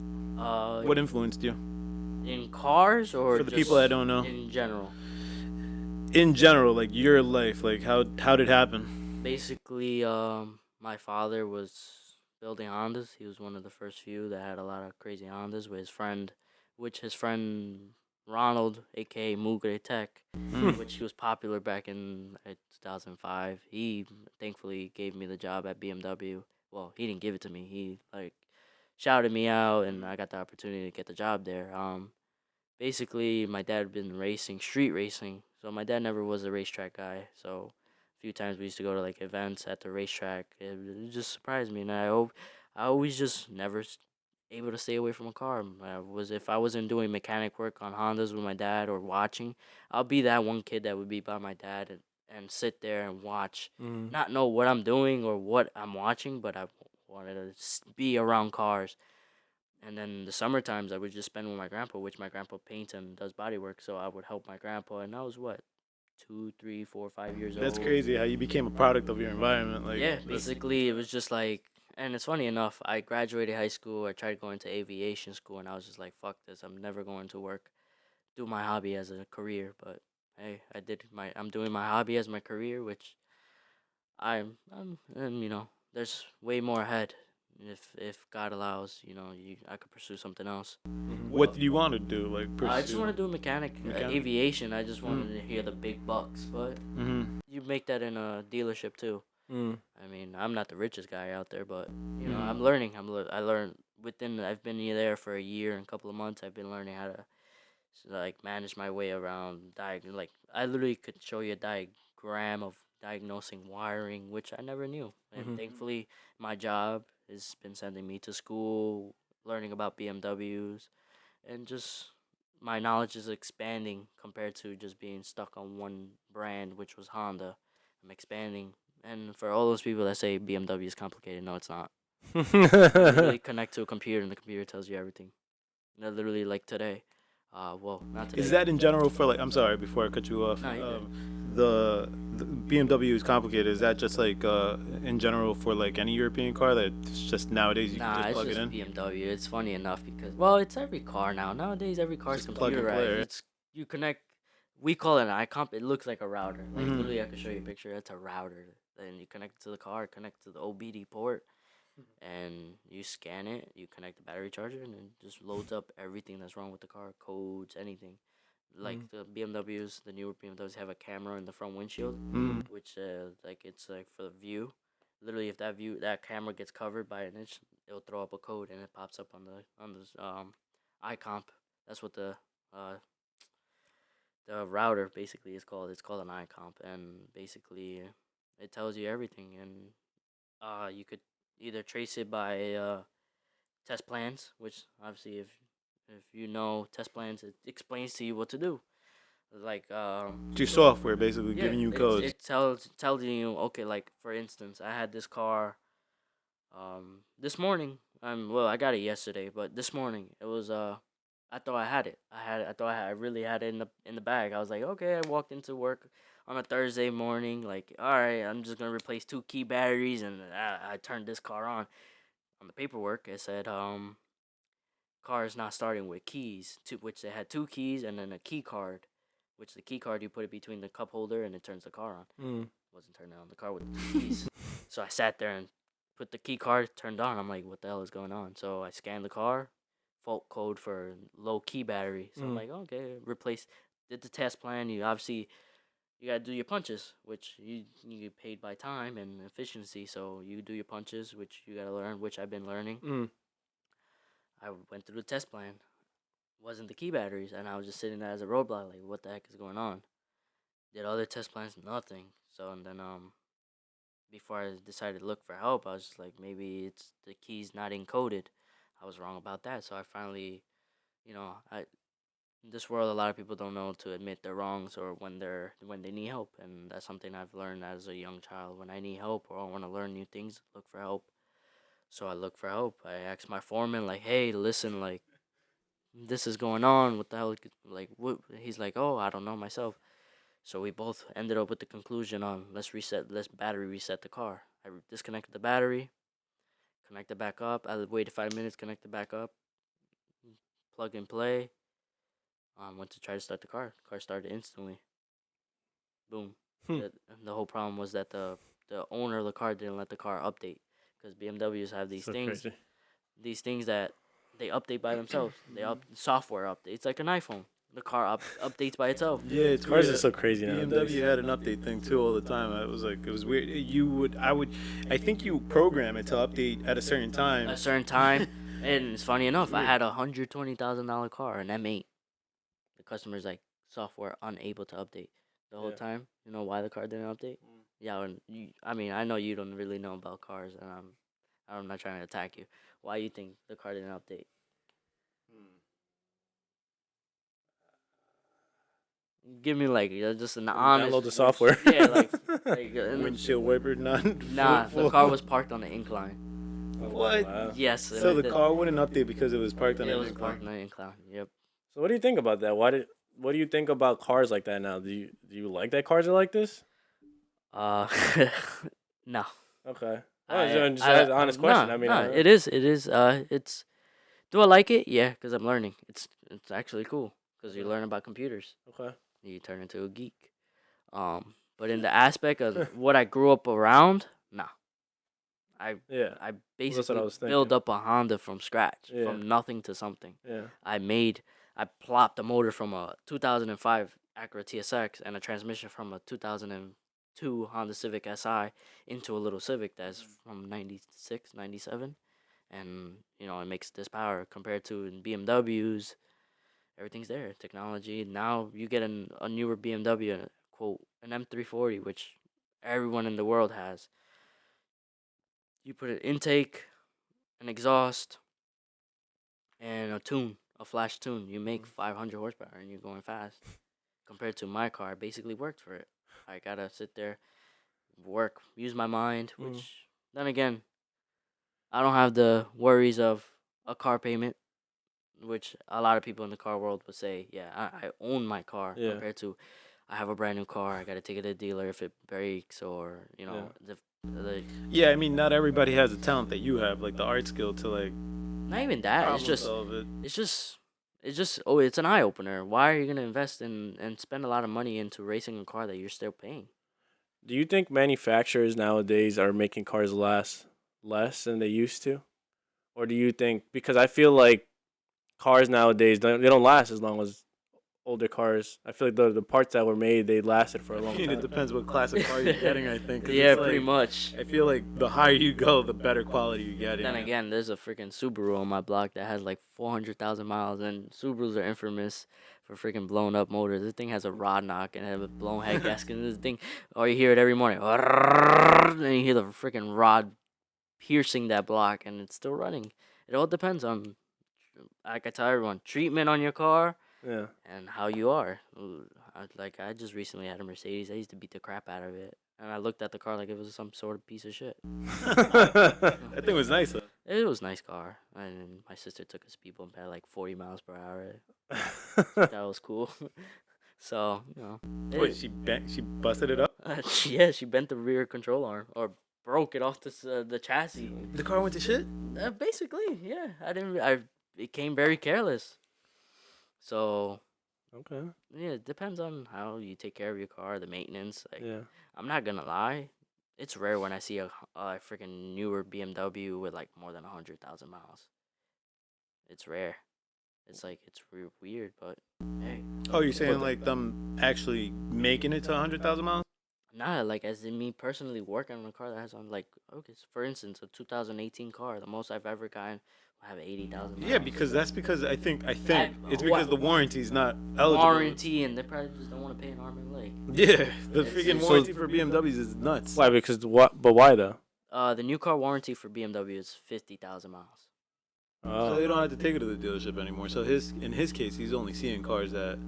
What influenced you? in cars or For the just people that don't know. in general. In general, like your life, like how did it happen? Basically, my father was building Hondas. He was one of the first few that had a lot of crazy Hondas with his friend Ronald, aka Mugre Tech, which he was popular back in 2005. He thankfully gave me the job at BMW. Well, he didn't give it to me. He like shouted me out, and I got the opportunity to get the job there. Basically, my dad had been racing, street racing, so my dad never was a racetrack guy. So a few times we used to go to like events at the racetrack. It just surprised me, and I always just never able to stay away from a car. If I wasn't doing mechanic work on Hondas with my dad or watching, I'll be that one kid that would be by my dad and sit there and watch, Mm. not know what I'm doing or what I'm watching, but I wanted to be around cars. And then the summer times I would just spend with my grandpa, which my grandpa paints and does body work. So I would help my grandpa, and I was what, 2, 3, 4, 5 years That's old. crazy how you became a product of your environment. Like, Yeah, that's- basically it was just like, and it's funny enough, I graduated high school, I tried going to aviation school, and I was just like, fuck this, I'm never going to do my hobby as a career. But hey, I'm doing my hobby as my career, which and there's way more ahead. If God allows, I could pursue something else. What do you want to do? Like, I just pursue? want to do mechanic. Aviation. I just wanted to hear the big bucks, but Mm-hmm. you make that in a dealership too. Mm. I mean, I'm not the richest guy out there, but I'm learning. I learned I've been there for a year and a couple of months. I've been learning how to like manage my way around. Like I literally could show you a diagram of diagnosing wiring, which I never knew. And thankfully, my job has been sending me to school, learning about BMWs, and just my knowledge is expanding compared to just being stuck on one brand, which was Honda. I'm expanding, and for all those people that say BMW is complicated, no, it's not. You literally connect to a computer, and the computer tells you everything. Literally, like today. Well, not Is today. that in general for like? I'm sorry, before I cut you off. No, you good. The BMW is complicated. Is that just like in general for like any European car that it's just nowadays you can Nah, just it's plug it just in? BMW. It's funny enough because well, it's every car now. Nowadays, every car's Just plug and play, computerized. right? It's you connect. We call it an icomp. It looks like a router. Like Mm-hmm. literally, I could show you a picture. It's a router. Then you connect it to the car, connect to the OBD port, and you scan it. You connect the battery charger, and it just loads up everything that's wrong with the car, codes, anything. Like the BMWs, the newer BMWs have a camera in the front windshield, Mm-hmm. which like it's like for the view. Literally, if that camera gets covered by an inch, it'll throw up a code and it pops up on this icomp. That's what the router basically is called. It's called an icomp, and basically it tells you everything. And you could either trace it by test plans, which obviously if you know test plans, it explains to you what to do. Like It's your software basically yeah, giving you codes. it tells you okay. Like for instance, I had this car this morning. Well, I got it yesterday, but this morning it was I thought I had it. I thought I really had it in the bag. I was like, okay. I walked into work on a Thursday morning, like, all right, I'm just gonna replace two key batteries, and I turned this car on. On the paperwork, it said car is not starting with keys, which they had two keys and then a key card, which the key card you put it between the cup holder and it turns the car on. Mm. Wasn't turning on the car with the two keys. So I sat there and put the key card turned on. I'm like, what the hell is going on? So I scanned the car, fault code for low key battery. So I'm like, okay, replace. Did the test plan. You obviously you gotta do your punches, which you get paid by time and efficiency. So you do your punches, which you gotta learn, which I've been learning. Mm. I went through the test plan. Wasn't the key batteries, and I was just sitting there as a roadblock, like, what the heck is going on? Did other test plans, nothing. So and then before I decided to look for help, I was just like, maybe it's the keys not encoded. I was wrong about that. So I finally, I in this world, a lot of people don't know to admit their wrongs or when they need help, and that's something I've learned as a young child. When I need help or I want to learn new things, look for help. So I look for help. I asked my foreman, like, hey, listen, like, this is going on. What the hell? Like, what? He's like, oh, I don't know myself. So we both ended up with the conclusion on let's battery reset the car. I disconnected the battery, connect it back up. I waited 5 minutes, connect it back up, plug and play. Went to try to start the car. Car started instantly. Boom. Hmm. The whole problem was that the owner of the car didn't let the car update because BMWs have So crazy. these things that they update by themselves. They software updates like an iPhone. The car updates by itself. Yeah, it's Cars weird. are so crazy nowadays. BMW had an update thing too all the time. It was like it was weird. I think you program it to update at a certain time. A certain time, and it's funny enough. I had $120,000 car, an M8. The customer's like software unable to update the whole Yeah. time. You know why the car didn't update? Yeah, and I mean, I know you don't really know about cars, and I'm not trying to attack you. Why you think the car didn't update? Give me like just an honest. Download the software. Yeah, Windshield wiper not. nah, full- the car was parked on the incline. What? Wow. Yes, So the car wouldn't update because it was parked on it an was incline. parked on the incline. Yep. So what do you think about that? What do you think about cars like that now? Do you like that cars are like this? Uh, no. Okay. I, Just an honest question. no, I mean, no, it is. It is. It's. Do I like it? Yeah, because I'm learning. It's actually cool because you learn about computers. okay. You turn into a geek. But in the aspect of what I grew up around, nah. I Yeah. I Well, that's what basically I was thinking. built up a Honda from scratch, Yeah. from nothing to something. Yeah. I plopped a motor from a 2005 Acura TSX and a transmission from a 2002 Honda Civic Si into a little Civic that's from 96, 97. And, it makes this power compared to BMWs. Everything's there, technology. Now you get a newer BMW, quote, an M340, which everyone in the world has. You put an intake, an exhaust, and a tune a flash tune. You make 500 horsepower and you're going fast. Compared to my car, I basically worked for it. I gotta sit there, work, use my mind. Which then again, I don't have the worries of a car payment, which a lot of people in the car world would say, yeah, I own my car Yeah. compared to I have a brand new car. I got to take it to the dealer if it breaks or, the Yeah, I mean, not everybody has the talent that you have, like the art skill to like not even that. problem solve it. It's just, oh, it's an eye opener. Why are you going to invest in and spend a lot of money into racing a car that you're still paying? Do you think manufacturers nowadays are making cars last less than they used to? Or do you think, because I feel like cars nowadays they don't last as long as older cars. I feel like the parts that were made, they lasted for a I long mean, it time. depends what class of car you're getting, I think. 'cause Yeah, it's pretty like, much. I feel like the higher you go, the better quality you get. Then again, there's a freaking Subaru on my block that has like 400,000 miles, and Subarus are infamous for freaking blown up motors. This thing has a rod knock and have a blown head gasket. And this thing, oh, you hear it every morning. And you hear the freaking rod piercing that block, and it's still running. It all depends on, like I tell everyone, treatment on your car Yeah. and how you are. I just recently had a Mercedes. I used to beat the crap out of it. And I looked at the car like it was some sort of piece of shit. That thing was nice though. It was a nice car. And my sister took a speed bump at like 40 miles per hour. That was cool. So, Wait, she busted it up. yeah, she bent the rear control arm or broke it off the chassis. The car went to shit. Basically, yeah. It came very careless. So, Okay. yeah, it depends on how you take care of your car, the maintenance. Like, Yeah. I'm not gonna lie, it's rare when I see a freaking newer BMW with like more than 100,000 miles. It's rare. It's like it's weird, but hey, Oh, you're saying like them actually making it to 100,000 miles? nah. Like as in me personally working on a car that has on like okay, for instance, a 2018 car, the most I've ever gotten, will have 80,000 miles. Yeah, because that's because I think it's What? because the warranty's not eligible. Warranty, and they probably just don't want to pay an arm and leg. Yeah, the freaking So- warranty for BMWs is nuts. Why? Because what? But why though? The new car warranty for BMW is 50,000 miles. So they don't have to take it to the dealership anymore. So in his case, he's only seeing cars that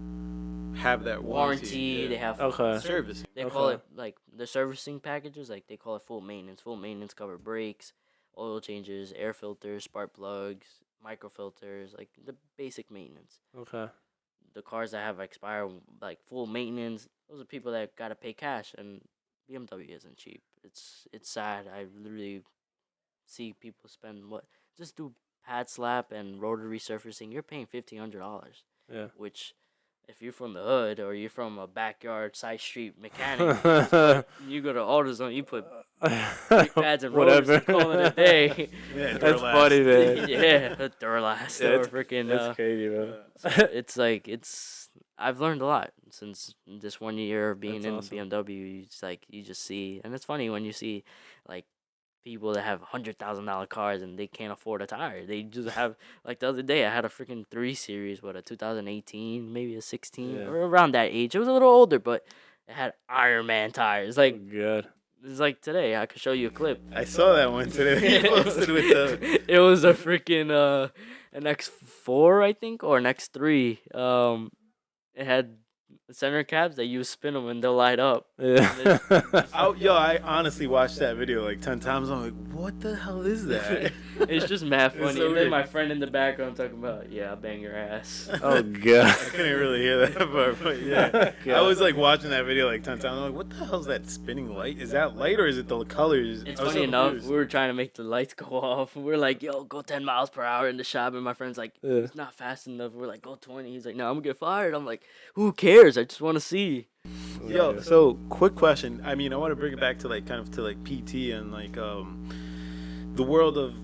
have that warranty. Warranty, Yeah. they have Okay. Servicing. They call it like the servicing packages. Like they call it full maintenance. Full maintenance cover brakes, oil changes, air filters, spark plugs, microfilters, like the basic maintenance. Okay. The cars that have expired like full maintenance, those are people that gotta pay cash, and BMW isn't cheap. It's sad. I literally see people spend just do pad slap and rotary surfacing. You're paying $1,500. Yeah. Which, if you're from the hood or you're from a backyard side street mechanic, you go to AutoZone, you put brake pads and rotors and call it a day. Yeah, That's Duralast. funny, man. Yeah, a Duralast Yeah, or it's freaking. That's crazy, bro. It's like I've learned a lot since this 1 year of being That's in awesome. BMW. It's like you just see, and it's funny when you see like people that have $100,000 cars and they can't afford a tire. They just have like the other day I had a freaking 3 Series, a 2018, maybe a 16 Yeah. or around that age. It was a little older, but it had Iron Man tires. Like Good. it's like today I could show you a clip. I saw that one today. He posted with the. It was a freaking an X4 I think or an X3. It had center caps that you spin them and they'll light up. Yeah. I honestly watched that video like 10 times. I'm like, what the hell is that? It's just mad It's funny. so And then weird. my friend in the background talking about, yeah, I'll bang your ass. Oh god. I couldn't really hear that part, but yeah. I was like watching that video like 10 times. I'm like, what the hell is that spinning light? Is that light or is it the colors? It's I was funny so enough, confused. we were trying to make the lights go off. We're like, yo, go 10 miles per hour in the shop. And my friend's like, Yeah. it's not fast enough. We're like, go 20. He's like, no, I'm going to get fired. I'm like, who cares? I just want to see. Yo, so quick question. I mean, I want to bring it back to like kind of to like PT and like the world of,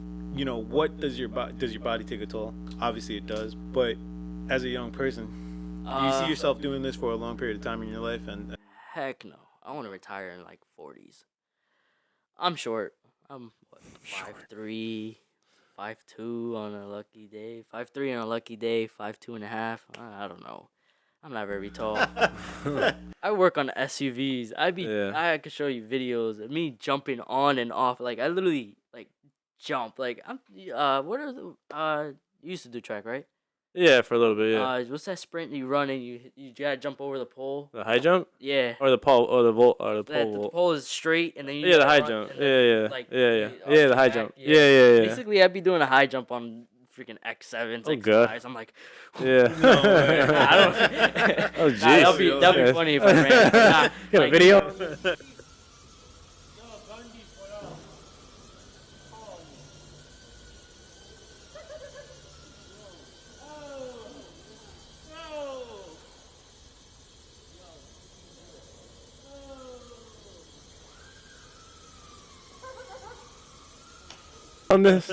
what does your body take a toll? Obviously it does, but as a young person, do you see yourself doing this for a long period of time in your life? And Heck no. I want to retire in like 40s. I'm short. I'm 5'3", 5'2" on a lucky day. 5'3" on a lucky day. 5'2 and a half. I don't know. I'm not very tall. I work on SUVs. I could show you videos of me jumping on and off. Like I literally like jump. Like I'm. What are the? You used to do track, right? Yeah, for a little bit. Yeah. What's that sprint you run and you gotta jump over the pole? The high jump Yeah. or the pole or the volt or the That pole the vault. pole is straight and then you Yeah, the gotta high run jump. and Yeah, then yeah, like yeah, yeah, you yeah. arch The your high back. jump. Yeah. Yeah, yeah, yeah. Basically, I'd be doing a high jump on freaking X7s, Oh god. X5s. I'm like, Yeah. No way. I don't. Oh Nah, jeez. that'd be funny if I ran. But nah, Got a like, video. On this.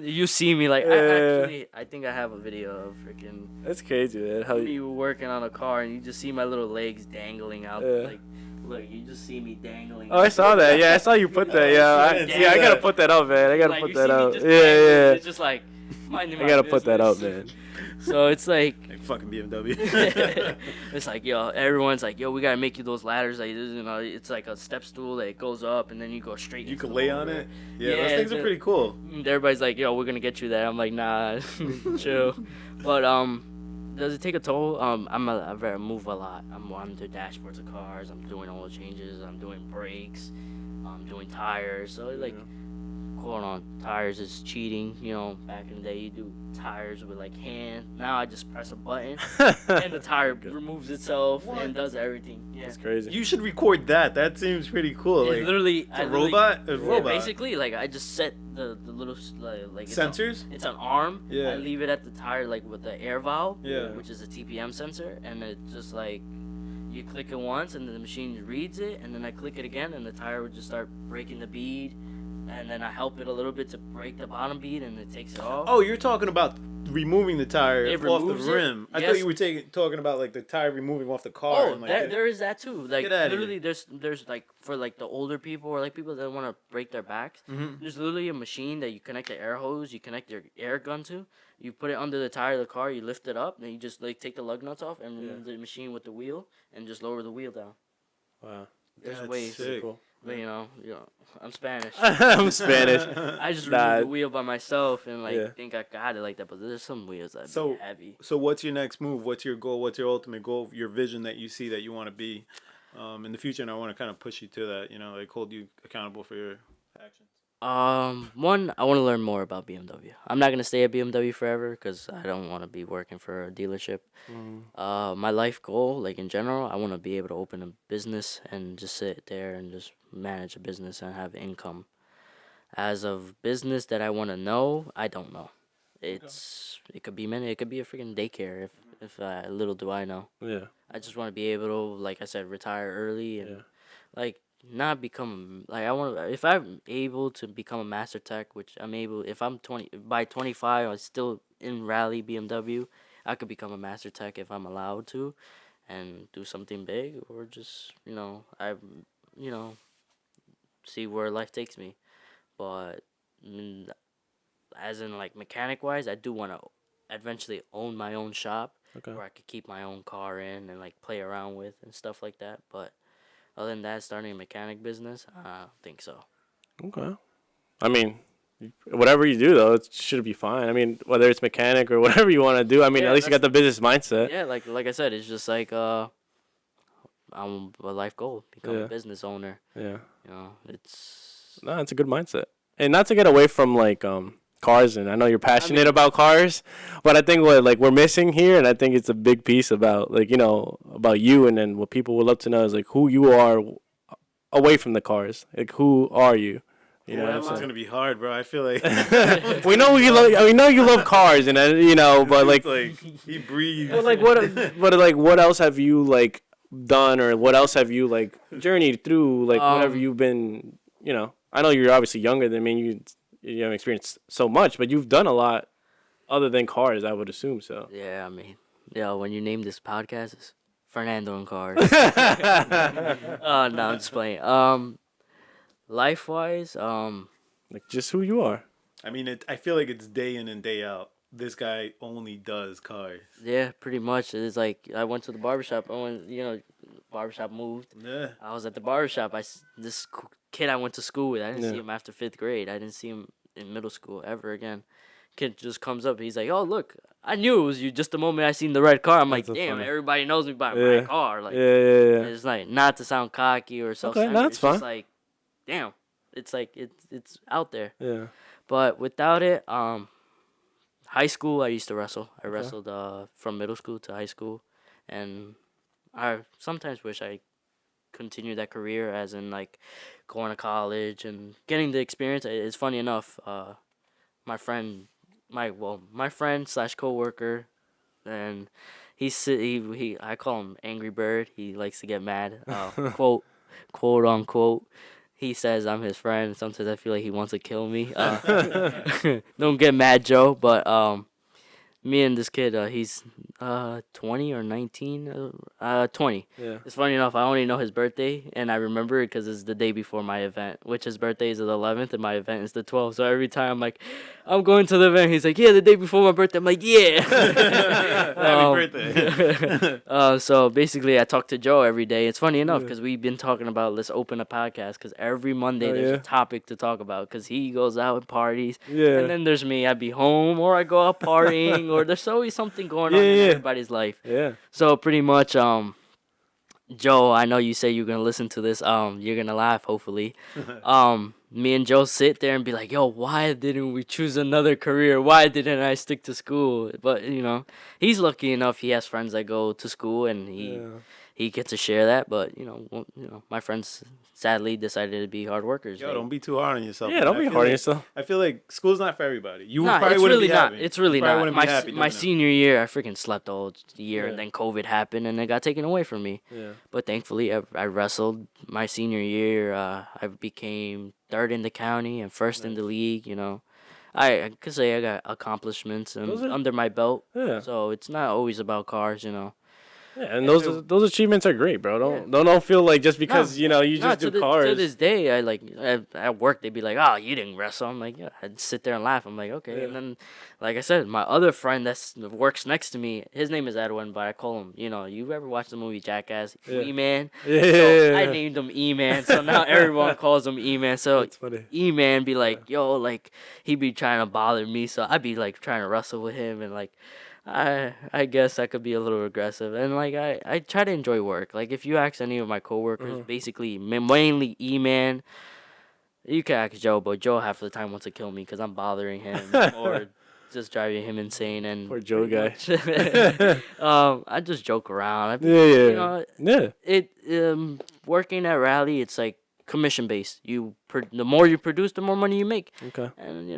you see me like I think I have a video of freaking That's crazy, man. How me working on a car and you just see my little legs dangling out. Yeah. Like, look, you just see me dangling. Oh, I saw that. Yeah, I saw you put that. Yeah, I gotta put that out, man. I gotta Like, put you that see me out. just Yeah, dangling, yeah. It's just like minding I my gotta put that out, business. man. So it's like fucking BMW. it's like, yo, everyone's like, yo, we gotta make you those ladders. Like, you know, it's like a step stool that goes up and then you go straight. You into can the lay on motor. it. Yeah, those things are pretty cool. Everybody's like, yo, we're gonna get you that. I'm like, nah, chill. But does it take a toll? I move a lot. I'm on the dashboards of cars. I'm doing oil changes. I'm doing brakes. I'm doing tires. So like, quote on tires is cheating. You know, back in the day, you do tires with like hand. Now I just press a button and the tire removes itself and does everything. Yeah. That's crazy. You should record that. That seems pretty cool. It Like, literally, a robot? A Yeah, robot. basically, like I just set the little like Sensors? It's an arm. Yeah. I leave it at the tire like with the air valve. Yeah. Which is a TPM sensor, and it just like you click it once, and then the machine reads it, and then I click it again, and the tire would just start breaking the bead, and then I help it a little bit to break the bottom bead, and it takes it off. Oh, you're talking about removing the tire It off the removes it? rim. I Yes. thought you were talking about like the tire removing off the car. Oh, and, like, there is that too. Like Get outta literally, there's like for like the older people or like people that want to break their backs. Mhm. There's literally a machine that you connect the air hose, you connect your air gun to. You put it under the tire of the car, you lift it up, and you just like take the lug nuts off and remove the machine with the wheel and just lower the wheel down. Wow. There's That's ways. sick. Cool. But you know, I'm Spanish. I'm Spanish. I just Nah. remove the wheel by myself and like Yeah. think I got it like that. But there's some wheels that So- be heavy. So what's your next move? What's your goal? What's your ultimate goal? Your vision that you see that you want to be in the future, and I want to kind of push you to that. You know, like hold you accountable for your actions. One, I want to learn more about BMW. I'm not gonna stay at BMW forever because I don't want to be working for a dealership. My life goal, like in general, I want to be able to open a business and just sit there and just manage a business and have income. As of business that I want to know, I don't know. It could be many. It could be a freaking daycare if little do I know. Yeah. I just want to be able to, like I said, retire early and Yeah. like not become like I want to. If I'm able to become a master tech, which I'm able, if I'm 20 by 25, I'm still in rally BMW. I could become a master tech if I'm allowed to, and do something big, or just you know, see where life takes me. But as in like mechanic wise, I do want to eventually own my own shop Okay. where I could keep my own car in and like play around with and stuff like that. But other than that, starting a mechanic business, I don't think so. Okay. I mean, whatever you do though, it should be fine. I mean, whether it's mechanic or whatever you want to do. I mean, Yeah, at least you got the business mindset. Yeah, like I said, it's just like I'm a life goal, become Yeah. a business owner. Yeah. You know, it's No, it's a good mindset. And not to get away from like cars, and I know you're passionate about cars, but I think what like we're missing here, and I think it's a big piece about like, you know, about you, and then what people would love to know is like who you are away from the cars. Like who are you? You know what I'm It's saying? gonna be hard, bro. I feel like We know you love cars, and you know, but like, it's like he breathes. but like what else have you like done, or what else have you like journeyed through, like whatever you've been, you know. I know you're obviously younger than me. You haven't experienced so much, but you've done a lot other than cars, I would assume so. yeah. I mean, when you name this podcast, it's Fernando and cars. No, I'm just playing. Life wise, Like just who you are. I mean, I feel like it's day in and day out. This guy only does cars. yeah, pretty much. It's like I went to the barbershop. Barbershop moved. Yeah. I was at the barbershop. Kid I went to school with. I didn't see Yeah. him after 5th grade. I didn't see him in middle school ever again. kid just comes up. He's like, "Oh, look, I knew it was you just the moment I seen the red car." I'm like, That's so "Damn, funny. everybody knows me by Yeah. my car." Like, Yeah. it's like not to sound cocky or Okay, self-centered. no, that's It's just fine. like, damn, it's like it's out there. Yeah. But without it, high school I used to wrestle. I Okay. wrestled from middle school to high school, and I sometimes wish I continued that career, as in like going to college and getting the experience. It's funny enough. My friend, my friend slash coworker, and he I call him Angry Bird. He likes to get mad. Quote unquote. He says I'm his friend. Sometimes I feel like he wants to kill me. Don't get mad, Joe. But me and this kid, he's 20 or 19, 20. Yeah. It's funny enough, I only know his birthday, and I remember it because it's the day before my event, which his birthday is the 11th, and my event is the 12th. So every time I'm like, I'm going to the event, he's like, yeah, the day before my birthday. I'm like, yeah. Happy birthday. So basically, I talk to Joe every day. It's funny enough Yeah. because we've been talking about let's open a podcast because every Monday Oh, there's yeah? a topic to talk about because he goes out and parties. Yeah. And then there's me. I'd be home or I go out partying or there's always something going on Yeah, in yeah. everybody's life. Yeah. So pretty much, Joe, I know you say you're gonna listen to this. You're gonna laugh, hopefully. Me and Joe sit there and be like, "Yo, why didn't we choose another career? Why didn't I stick to school?" But he's lucky enough. He has friends that go to school, and Yeah. he gets to share that. But my friends sadly decided to be hard workers. Yo, don't be too hard on yourself. Yeah, man. don't I be feel hard on like- yourself. I feel like school's not for everybody. You Nah, probably it's wouldn't really be not. happy. It's really You probably not. wouldn't My be happy my doing it. senior year, I freaking slept the whole year, Yeah. and then COVID happened, and it got taken away from me. Yeah. But thankfully, I wrestled my senior year. I became third in the county and first in the league. I could say I got accomplishments Those are- under my belt. Yeah. So it's not always about cars. Yeah, and those achievements are great, bro. Don't feel like just because you just do cars. To this day, at work they'd be like, "Oh, you didn't wrestle." I'm like, "Yeah." I'd sit there and laugh. I'm like, "Okay." Yeah. And then, like I said, my other friend that works next to me, his name is Edwin, but I call him. You ever watch the movie Jackass? Yeah. E-Man. Yeah, So yeah, I yeah. named him E-Man. So now everyone calls him E-Man. So That's funny. E-Man be like, "Yo," like he'd be trying to bother me. So I'd be like trying to wrestle with him and like. I guess I could be a little aggressive, and like I try to enjoy work. Like if you ask any of my coworkers, basically mainly E-Man, you can ask Joe, but Joe half the time wants to kill me because I'm bothering him or just driving him insane. And Poor Joe guy. I just joke around. Yeah. Yeah. Working at Rally, it's like commission based. The more you produce, the more money you make. Okay. And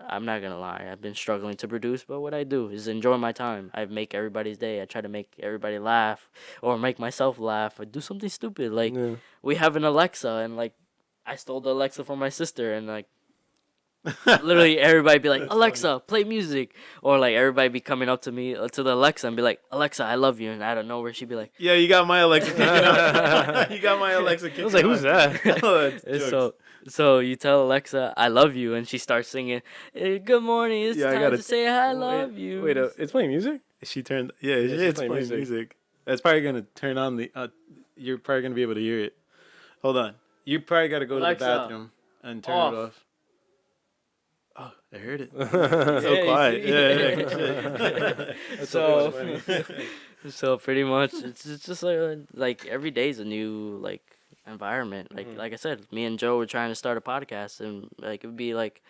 I'm not gonna lie, I've been struggling to produce, but what I do is enjoy my time. I make everybody's day. I try to make everybody laugh or make myself laugh or do something stupid. Like Yeah. we have an Alexa, and like I stole the Alexa from my sister, and like literally everybody be like, "Alexa, play music," or like everybody be coming up to me to the Alexa and be like, "Alexa, I love you," and out of nowhere she'd be like. Yeah, you got my Alexa kicking out. You got my Alexa kicking I was like, "Who's that?" Oh, that's And jokes. so you tell Alexa, "I love you," and she starts singing, "Good morning, it's Yeah, I time gotta- to say I love you." Wait, it's playing music? She turned. Yeah, she's it's playing playing music. music. That's probably gonna turn on the. You're probably gonna be able to hear it. Hold on. You probably got to go Alexa, to the bathroom and turn off. it off. Oh, I heard it. Yeah, So you quiet. see? Yeah. So, so pretty much, it's just like every day is a new like environment. Like I said, me and Joe were trying to start a podcast, and like it would be like,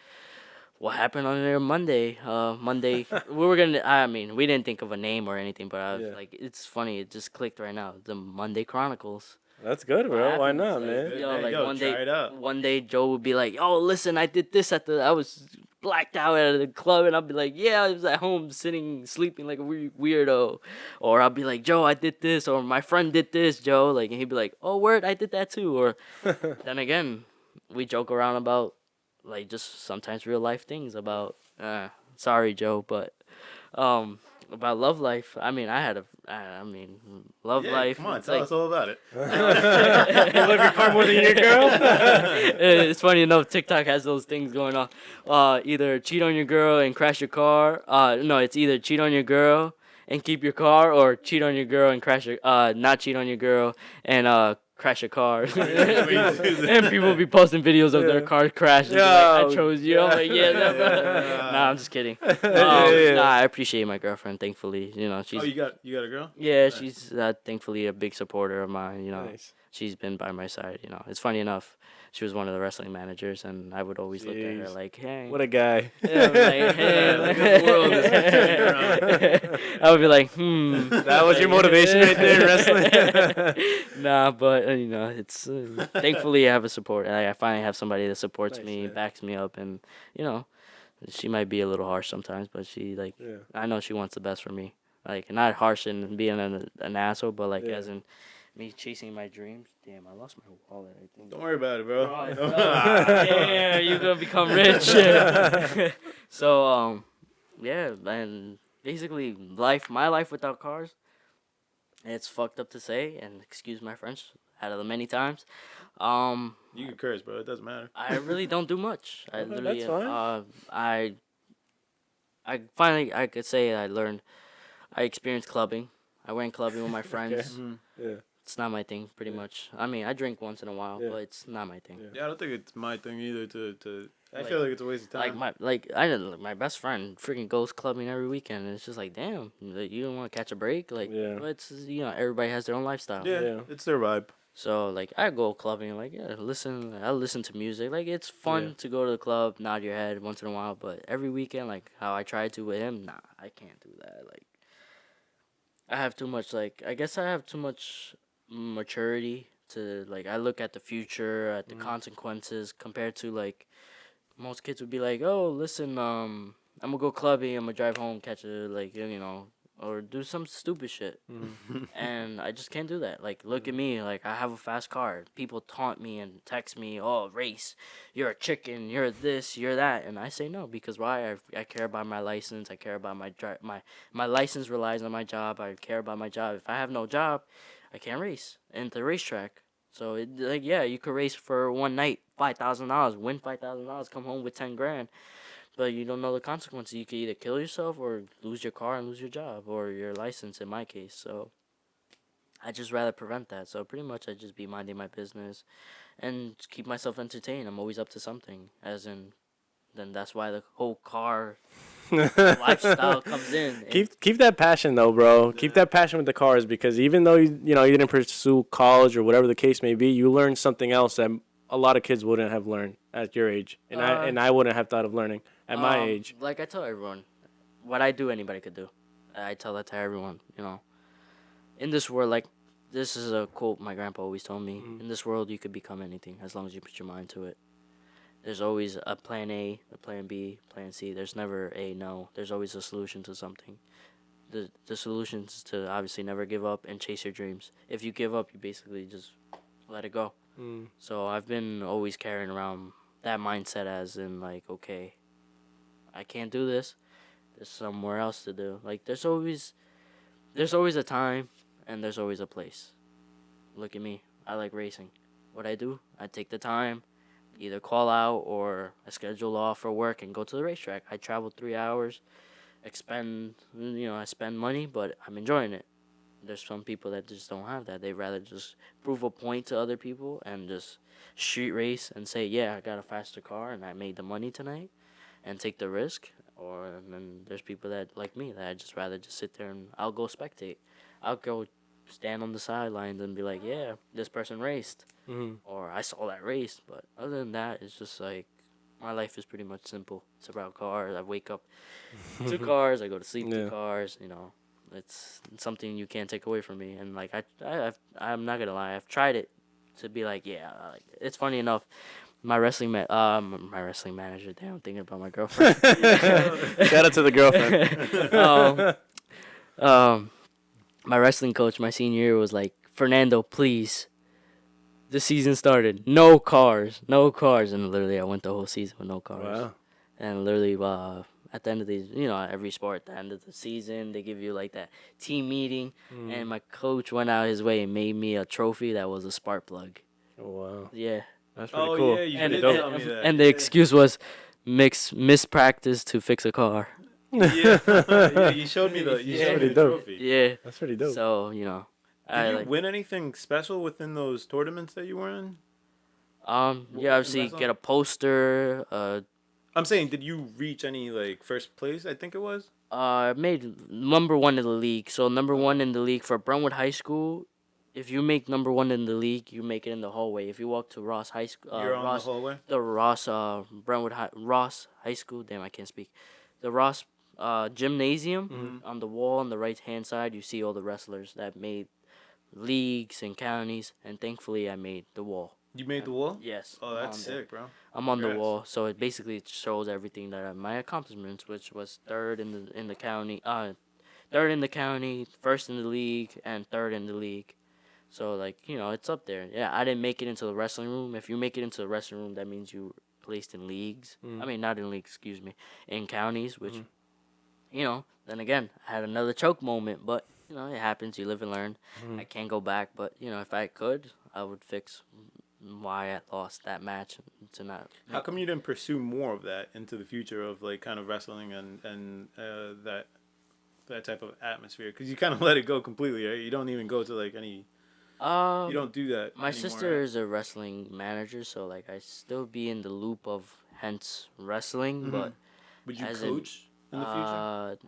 what happened on there Monday? Monday we were gonna. I mean, we didn't think of a name or anything, but I was Yeah. like, it's funny. It just clicked right now. The Monday Chronicles. That's good, bro. What Why happens, not, like, man? Hey, yo, one try day, it out. one day Joe would be like, "Oh, listen, I did this I was blacked out at the club," and I'll be like, "Yeah, I was at home sleeping like a weirdo," or I'll be like, "Joe, I did this," or "My friend did this, Joe," like, and he'd be like, "Oh, word, I did that too," or then again, we joke around about like just sometimes real life things about, sorry, Joe, but about love life. I mean, love Yeah, life. come on, it's tell like- us all about it. You love your car more than your girl? It's funny enough, TikTok has those things going on. Either cheat on your girl and crash your car. No, it's either cheat on your girl and keep your car, or cheat on your girl and crash your. Not cheat on your girl and crash a car, and people be posting videos of their car crashes. Like, I chose you. I'm like, yeah, no, bro. Nah, I'm just kidding. Nah, I appreciate my girlfriend. Thankfully, she's. Oh, you got a girl? Yeah, Nice. she's thankfully a big supporter of mine. Nice. She's been by my side. It's funny enough. She was one of the wrestling managers, and I would always look at her Jeez. like, "Hey." What a guy. Yeah, I'm like, hey. Look at the world is turning around. I would be like, That was your motivation right there, wrestling. Nah, but it's thankfully I have a support. I finally have somebody that supports Nice, me, man. backs me up, and she might be a little harsh sometimes, but she Yeah. I know she wants the best for me. Like not harsh and being an asshole, but like Yeah. as in me chasing my dreams. Damn, I lost my wallet. I think. Don't worry about it, bro. Damn, you're gonna become rich. So yeah, and basically my life without cars. It's fucked up to say, and excuse my French out of the many times. You can curse, bro. It doesn't matter. I really don't do much. I Okay, literally, that's fine. I finally I could say I experienced clubbing. I went clubbing with my friends. Yeah. It's not my thing, pretty much. I mean, I drink once in a while, Yeah. but it's not my thing. Yeah. Yeah, I don't think it's my thing either. I Like- feel like it's a waste of time. My best friend freaking goes clubbing every weekend, and it's just like, damn, you don't want to catch a break, like, Yeah. but it's everybody has their own lifestyle. yeah, Yeah. it's their vibe. So like I go clubbing, like I listen to music, like it's fun Yeah. to go to the club, nod your head once in a while, but every weekend, like how I try to with him, nah, I can't do that. Like I have too much, I guess I have too much maturity to I look at the future, at the consequences compared to like most kids would be like, oh listen, I'm gonna go clubbing, I'm gonna drive home, catch a or do some stupid shit. And I just can't do that. Like, look at me. Like, I have a fast car. People taunt me and text me, oh, race, you're a chicken, you're this, you're that. And I say no, because why? I care about my license. I care about my license relies on my job. I care about my job. If I have no job, I can't race in the racetrack. So, you could race for one night, $5,000, win $5,000, come home with 10 grand. But you don't know the consequences. You could either kill yourself or lose your car and lose your job or your license in my case. So I just rather prevent that. So pretty much I just be minding my business and just keep myself entertained. I'm always up to something. Then that's why the whole car lifestyle comes in. Keep that passion though, bro. Keep that passion with the cars, because even though you didn't pursue college or whatever the case may be, you learned something else that a lot of kids wouldn't have learned at your age, and I wouldn't have thought of learning at my age. Like I tell everyone, what I do, anybody could do. I tell that to everyone. In this world, like this is a quote my grandpa always told me. In this world, you could become anything as long as you put your mind to it. There's always a plan A, a plan B, plan C. There's never a no. There's always a solution to something. The solution is to obviously never give up and chase your dreams. If you give up, you basically just let it go. So I've been always carrying around that mindset as in like, okay, I can't do this. There's somewhere else to do. Like there's always a time and there's always a place. Look at me. I like racing. What I do, I take the time, either call out or I schedule off for work and go to the racetrack. I travel 3 hours, I spend money, but I'm enjoying it. There's some people that just don't have that. They'd rather just prove a point to other people and just street race and say, yeah, I got a faster car and I made the money tonight and take the risk. And then there's people that, like me, that I'd just rather just sit there and I'll go spectate. I'll go stand on the sidelines and be like, yeah, this person raced. Or I saw that race. But other than that, it's just like, my life is pretty much simple. It's about cars. I wake up to cars. I go to sleep to cars, It's something you can't take away from me, and like I'm not gonna lie, I've tried it to be like, yeah, it's funny enough. My wrestling manager. Damn, I'm thinking about my girlfriend. Shout out to the girlfriend. My wrestling coach my senior year was like, Fernando, please. The season started, no cars, and literally I went the whole season with no cars. Wow. And literally, at the end of the, every sport, at the end of the season, they give you like that team meeting. And my coach went out his way and made me a trophy that was a spark plug. Oh, wow. Yeah. That's pretty cool. Yeah, you And, did and, tell me that. and the excuse was mispractice to fix a car. Yeah, you showed me the pretty dope. trophy. Yeah. That's pretty dope. So, Did you like win anything special within those tournaments that you were in? yeah, In obviously wrestling? get a poster. I'm saying, did you reach any like first place? I think it was. I made number one in the league. So number Okay. one in the league for Brentwood High School. If you make number one in the league, you make it in the hallway. If you walk to Ross High School, You're on the hallway. Ross High School. Damn, I can't speak. The Ross gymnasium Mm-hmm. on the wall on the right hand side. You see all the wrestlers that made leagues and counties, and thankfully I made the wall. You made the wall. Yes, Oh, I'm that's on there. sick, bro. I'm on the Congrats. wall, so it basically shows everything that my accomplishments, which was third in the county, third in the county, first in the league, and third in the league. So like it's up there. Yeah, I didn't make it into the wrestling room. If you make it into the wrestling room, that means you placed in leagues. I mean, not in leagues, excuse me, in counties. Which then again, I had another choke moment, but it happens. You live and learn. I can't go back, but if I could, I would fix why I lost that match to not. How come you didn't pursue more of that into the future of like kind of wrestling and that type of atmosphere? Because you kind of let it go completely, right? You don't even go to like any. You don't do that. My anymore, sister right? is a wrestling manager, so like I still be in the loop of hence wrestling, but Would you as coach in the future?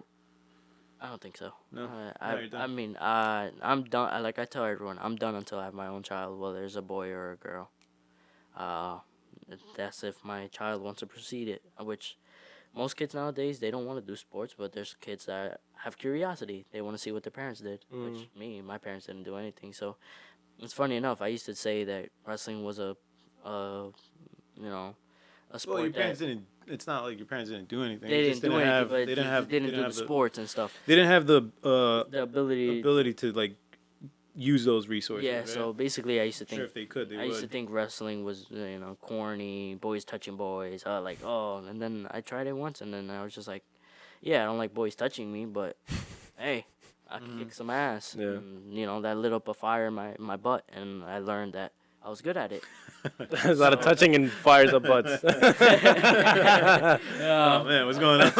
I don't think so. No? I No, you're done. I mean, I'm done. Like I tell everyone, I'm done until I have my own child, whether it's a boy or a girl. Uh, that's if my child wants to proceed it. Which most kids nowadays they don't want to do sports, but there's kids that have curiosity. They want to see what their parents did. Which my parents didn't do anything. So it's funny enough. I used to say that wrestling was uh, you know, a Well, your sport parents that didn't. It's not like your parents didn't do anything. they They just didn't do didn't anything, have. but They didn't have. they didn't do the sports and stuff. They didn't have the The ability. ability to like use those resources. Yeah, Right? so basically, I used to I'm sure think if they could, they I used to would. think wrestling was corny, boys touching boys. Like and then I tried it once, and then I was just like, yeah, I don't like boys touching me, but hey, I can kick some ass. Yeah. And, that lit up a fire in my butt, and I learned that I was good at it. There's a lot of touching and fires up butts. Oh man, what's going on?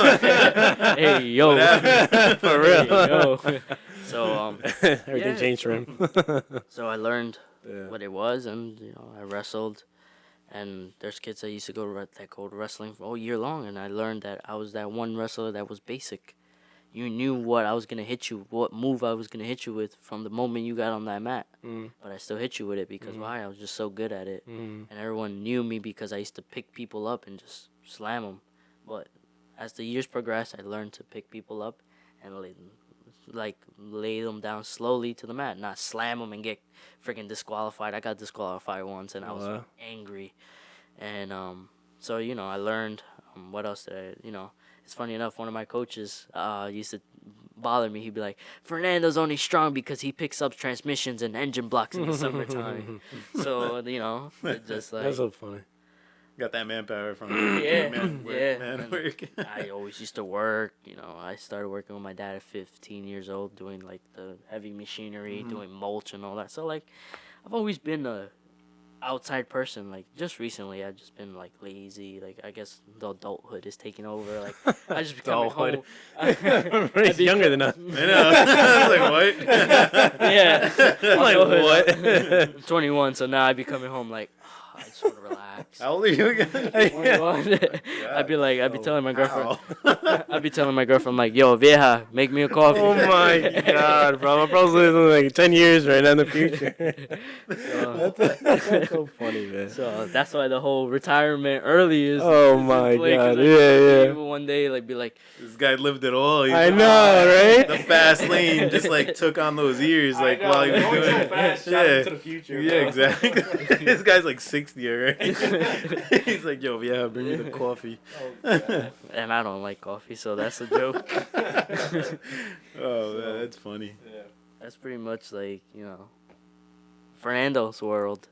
Hey yo, What happened? For real. yo. So Everything yeah, changed for him. so I learned Yeah. what it was, and I wrestled. And there's kids that used to that go to wrestling for all year long, and I learned that I was that one wrestler that was basic. You knew what I was gonna hit you, what move I was gonna hit you with from the moment you got on that mat. But I still hit you with it because why? I was just so good at it, and everyone knew me because I used to pick people up and just slam them. But as the years progressed, I learned to pick people up and lay them down slowly to the mat, not slam them and get freaking disqualified. I got disqualified once, and I was Wow. angry. And so I learned. What else did I? It's funny enough. One of my coaches used to bother me. He'd be like, "Fernando's only strong because he picks up transmissions and engine blocks in the summertime." So it just like That's so funny. Got that manpower from Yeah, man work. yeah, Man and work. I always used to work. I started working with my dad at 15 years old, doing like the heavy machinery, doing mulch and all that. So like, I've always been a outside person. Like just recently, I've just been like lazy. Like I guess the adulthood is taking over. Like I just be coming home. He's younger than us. I know. I was like, what? Yeah, Like, what? I'm 21, so now I be coming home like I just want to relax. How old are you again? 21. I'd be telling my girlfriend. I'd be telling my girlfriend like, "Yo, vieja, make me a coffee." Oh my god, bro. My bro's living like 10 years right now in the future. That's so funny, man. So that's why the whole retirement early is. Oh is in my play, 'cause God, I yeah, could yeah. leave One day, like be like, This guy lived it all. He I know, right? The fast lane just like took on those years, like while he was doing it. Yeah. the future. Yeah, exactly. This guy's like 60 already. He's like, yo, yeah, bring me the coffee. and I don't like coffee, so that's a joke. Oh man, that's funny. That's pretty much like Fernando's world,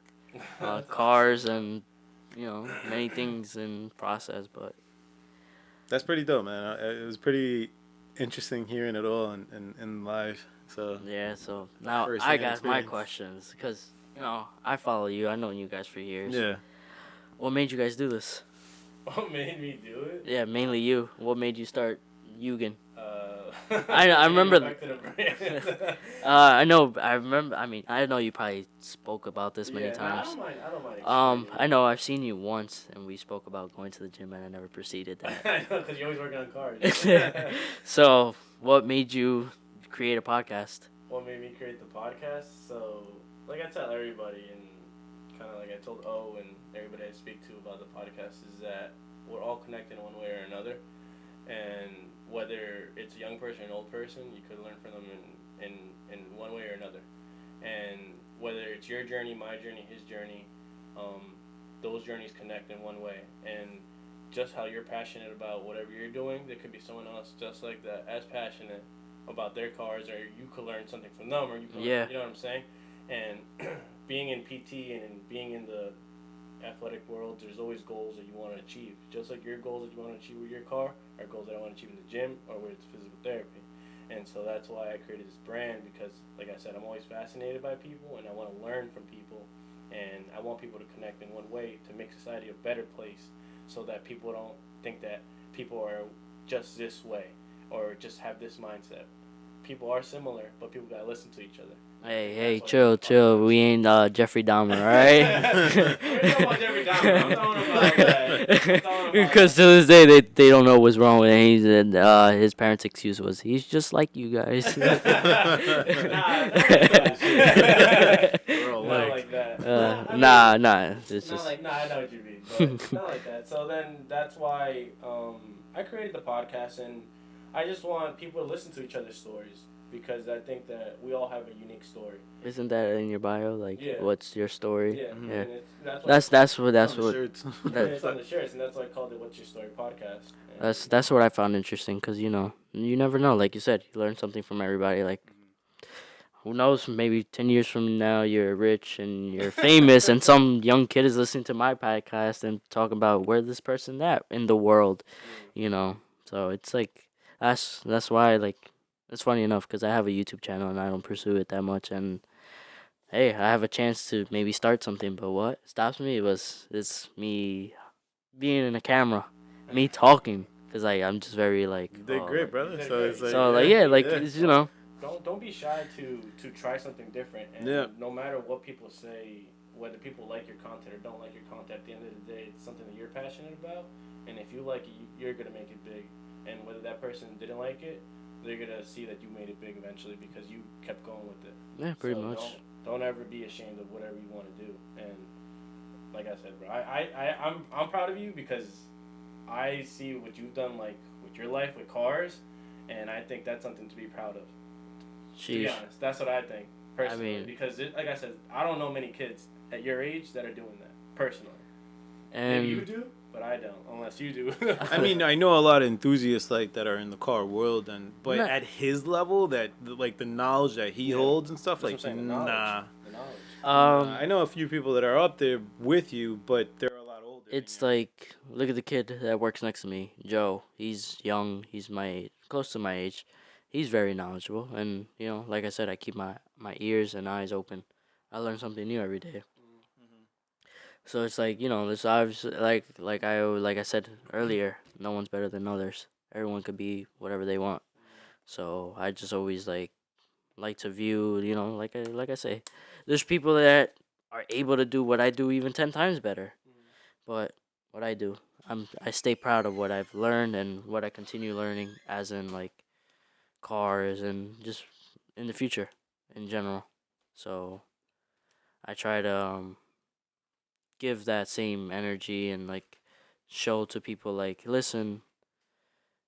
cars and many things in process, but. That's pretty dope, man. It was pretty interesting hearing it all in live. So Yeah, so now First I hand got my experience. questions because I follow you. I've known you guys for years. yeah. What made you guys do this? What made me do it? Yeah, mainly you. What made you start Yugen? I Getting remember. back to the brand. I know. I remember. I mean, I know you probably spoke about this many Yeah, nah, I times. don't mind. I don't mind explaining I it. know I've seen you once, and we spoke about going to the gym, and I never proceeded that. I know, because you're always working on cars. So, what made you create a podcast? What made me create the podcast? So, like I tell everybody, and kind of like I told O and everybody I speak to about the podcast, is that we're all connected in one way or another. And whether it's a young person or an old person, you could learn from them in one way or another. And whether it's your journey, my journey, his journey, those journeys connect in one way. And just how you're passionate about whatever you're doing, there could be someone else just like that as passionate about their cars, or you could learn something from them, or you could learn, Yeah. you know what I'm saying? And being in PT and being in the athletic world, there's always goals that you want to achieve. Just like your goals that you want to achieve with your car are goals that I want to achieve in the gym or with physical therapy. And so that's why I created this brand, because, like I said, I'm always fascinated by people and I want to learn from people. And I want people to connect in one way to make society a better place, so that people don't think that people are just this way or just have this mindset. People are similar, but people got to listen to each other. Hey, chill, chill. We ain't Jeffrey Dahmer, all right? We're talking about Jeffrey Dahmer. I'm talking about that. I'm talking about Because to this day, they don't know what's wrong with him. His parents' excuse was, he's just like you guys. Nah, not like that. Nah. It's Not just. like, nah, I know what you mean, but not like that. So then that's why I created the podcast, and I just want people to listen to each other's stories, because I think that we all have a unique story. Isn't that in your bio? Like, Yeah. what's your story? Yeah, Yeah. and that's why That's what On the shirts. it's on the shirts, and that's why I called it "What's Your Story" podcast. And that's what I found interesting, because you never know. Like you said, you learn something from everybody. Like, who knows? Maybe 10 years from now, you're rich and you're famous, and some young kid is listening to my podcast and talking about where this person at in the world. You know, so it's like that's why, like, it's funny enough, because I have a YouTube channel and I don't pursue it that much, and hey, I have a chance to maybe start something, but what stops me it's me being in a camera, me talking, because I'm just very like, You did oh, great, like, brother. did So great. it's like, so like, yeah, like, yeah. it's, don't be shy to try something different. And Yeah. no matter what people say, whether people like your content or don't like your content, at the end of the day, it's something that you're passionate about. And if you like it, you're gonna make it big. And whether that person didn't like it, they're gonna see that you made it big eventually, because you kept going with it. yeah, pretty So much. Don't ever be ashamed of whatever you want to do. And like I said, bro, I'm proud of you, because I see what you've done, like with your life with cars, and I think that's something to be proud of. To be Sheesh. honest, that's what I think personally. mean- because like I said, I don't know many kids at your age that are doing that personally. Maybe you And do, but I don't, unless you do. I mean, I know a lot of enthusiasts like that are in the car world, but Nah. at his level, that like the knowledge that he Yeah. holds and stuff, That's like what I'm saying, the knowledge. nah. The knowledge. I know a few people that are up there with you, but they're a lot older. it's than you. like, look at the kid that works next to me, Joe. He's young. He's close to my age. He's very knowledgeable, and like I said, I keep my ears and eyes open. I learn something new every day. So it's like, this obviously, like I said earlier, no one's better than others. Everyone could be whatever they want. So I just always like to view, like I say, there's people that are able to do what I do even 10 times better. But what I do, I stay proud of what I've learned and what I continue learning, as in like cars and just in the future in general. So I try to give that same energy and like show to people, like, listen,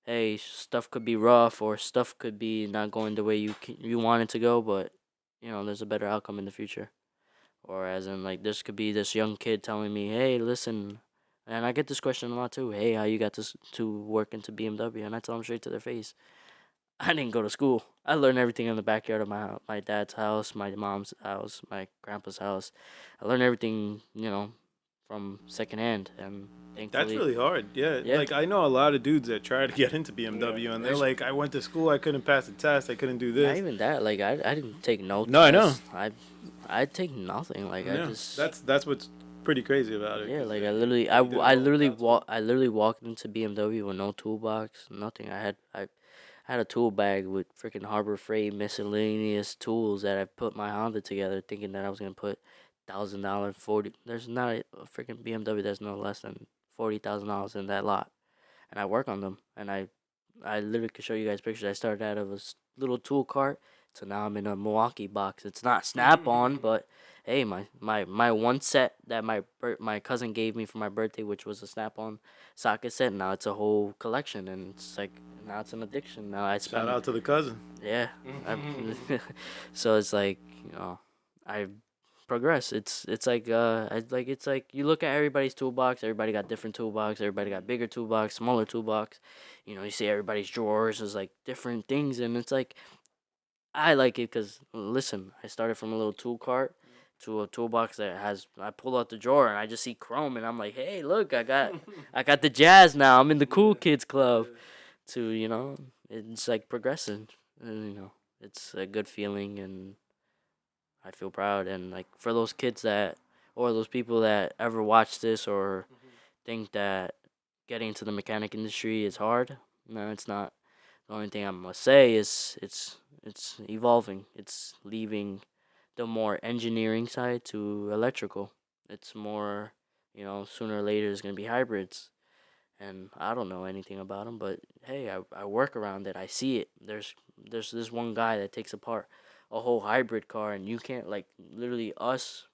hey, stuff could be rough or stuff could be not going the way you want it to go, but there's a better outcome in the future. Or as in, like, this could be this young kid telling me, hey, listen, and I get this question a lot too. Hey, how you got to work into BMW? And I tell them straight to their face, I didn't go to school. I learned everything in the backyard of my dad's house, my mom's house, my grandpa's house. I learned everything, from secondhand, and That's thankfully, really hard. Yeah. Yeah. Like I know a lot of dudes that try to get into BMW, and they're like, I went to school, I couldn't pass the test, I couldn't do not this. even that. Like, I didn't take no. No, I know. tests. I take nothing. Like, I Yeah. just That's what's pretty crazy about it. yeah. 'cause Like, you I didn't I know literally about school. I literally walked into BMW with no toolbox, nothing. I had a tool bag with freaking Harbor Freight miscellaneous tools that I put my Honda together, thinking that I was gonna put $1,000 40. There's not a freaking BMW that's no less than $40,000 in that lot, and I work on them, and I literally could show you guys pictures. I started out of a little tool cart, so now I'm in a Milwaukee box. It's not Snap on, but hey, my one set that my cousin gave me for my birthday, which was a Snap on socket set. Now it's a whole collection, and it's like now it's an addiction. Now I Shout spend out to the cousin. yeah, I, so it's like I progress. It's like it's like you look at everybody's toolbox. Everybody got different toolbox. Everybody got bigger toolbox, smaller toolbox. You see everybody's drawers is like different things, and it's like I like it because listen, I started from a little tool cart to a toolbox that has. I pull out the drawer and I just see chrome, and I'm like, hey, look, I got the jazz now. I'm in the cool kids club. To it's like progressing. It's a good feeling, and I feel proud. And like for those kids that or those people that ever watch this or think that getting into the mechanic industry is hard, no, it's not. The only thing I must say is it's evolving. It's leaving the more engineering side to electrical. It's more, sooner or later it's gonna be hybrids, and I don't know anything about them, but hey, I work around it. I see it. There's this one guy that takes apart a whole hybrid car, and you can't like literally us.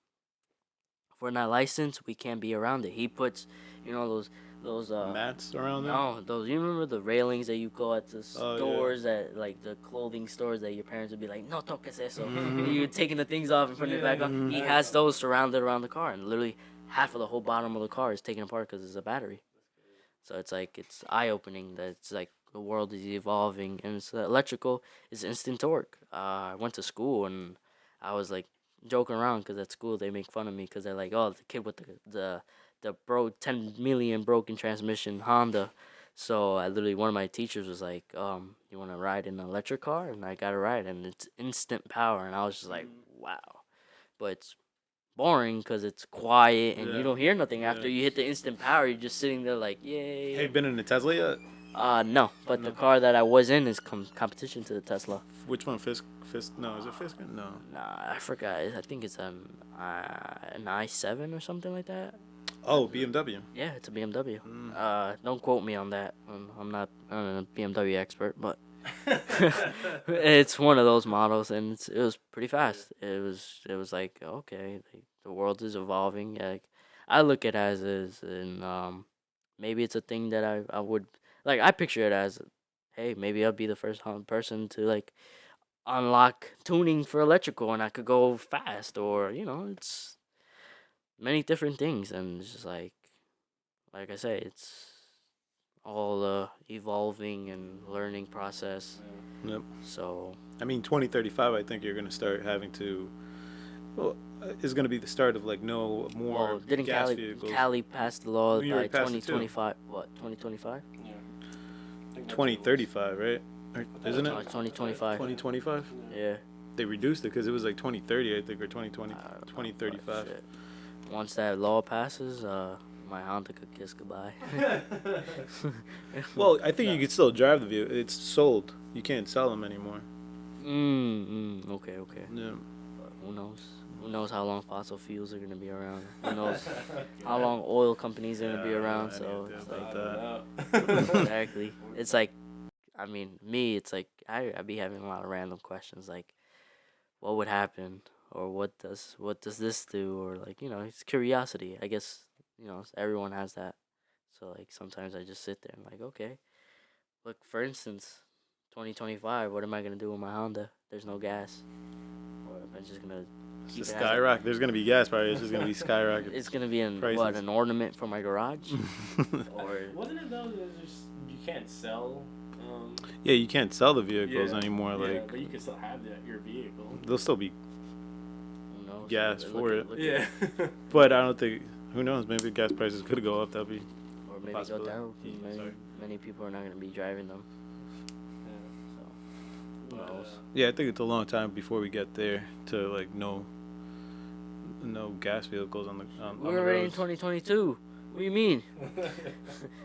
If we're not licensed, we can't be around it. He puts, those Mats around there. no, those you remember the railings that you go at the Oh, stores that like the clothing stores that your parents would be like, no toques eso. Mhm. You're taking the things off and putting it back on. He has those surrounded around the car, and literally half of the whole bottom of the car is taken apart because it's a battery. So it's like it's eye opening that it's like the world is evolving, and it's electrical is instant torque. I went to school and I was like joking around because at school they make fun of me because they're like, oh, the kid with the 10 million broken transmission Honda. So I literally one of my teachers was like, you want to ride in an electric car? And I got a ride, and it's instant power, and I was just like, wow. But it's boring because it's quiet and you don't hear nothing after you hit the instant power. You're just sitting there like, yay. Have you been in a Tesla yet? No, but the car that I was in is competition to the Tesla. Which one? Fisk? No, is it Fisker? No. Nah, I forgot. I think it's an i7 or something like that. Oh, BMW. Yeah, it's a BMW. Don't quote me on that. I'm a BMW expert, but it's one of those models, and it was pretty fast. It was like okay, like, the world is evolving. Like I look at it as and maybe it's a thing that I would like. I picture it as, hey, maybe I'll be the first person to like unlock tuning for electrical, and I could go fast, or it's many different things, and it's just like I say, it's all evolving and learning process. Yep. So I mean, 2035, I think you're going to start having to. Well, it's going to be the start of like no more well, didn't gas Cali vehicles. Cali pass the law We by already passed it too. 2025? What 2025? Yeah. 2035, right? Isn't it? 2025. 2025? Yeah. They reduced it because it was like 2030, I think, or 2020, I don't know, 2035. but shit. Once that law passes, my Honda could kiss goodbye. Well, I think you could still drive the vehicle. It's sold. You can't sell them anymore. Okay. Yeah. But who knows? Who knows how long fossil fuels are gonna be around? Who knows how long oil companies are gonna be around? So it's like, exactly. It's like, I mean, me, it's like I be having a lot of random questions like, what would happen, or what does this do, or like it's curiosity. I guess everyone has that. So like sometimes I just sit there and like, okay, look, for instance, 2025. What am I gonna do with my Honda? There's no gas. Or am I just gonna It's keep just it as a- skyrocket. There's going to be gas probably. It's just going to be skyrocket. It's gonna be prices. an ornament for my garage, or Wasn't it though? There's just you can't sell. Yeah, you can't sell the vehicles anymore. Yeah, Like but you can still have your vehicle. there'll still be who knows? gas Look for at- it. look at- Yeah. But I don't think. Who knows? Maybe gas prices could go up. That'll be. or maybe go possibility. down. Many, Sorry. many people are not gonna be driving them. So who knows? Yeah, I think it's a long time before we get there to like no gas vehicals on the We're already in roads. 2022. What do you mean?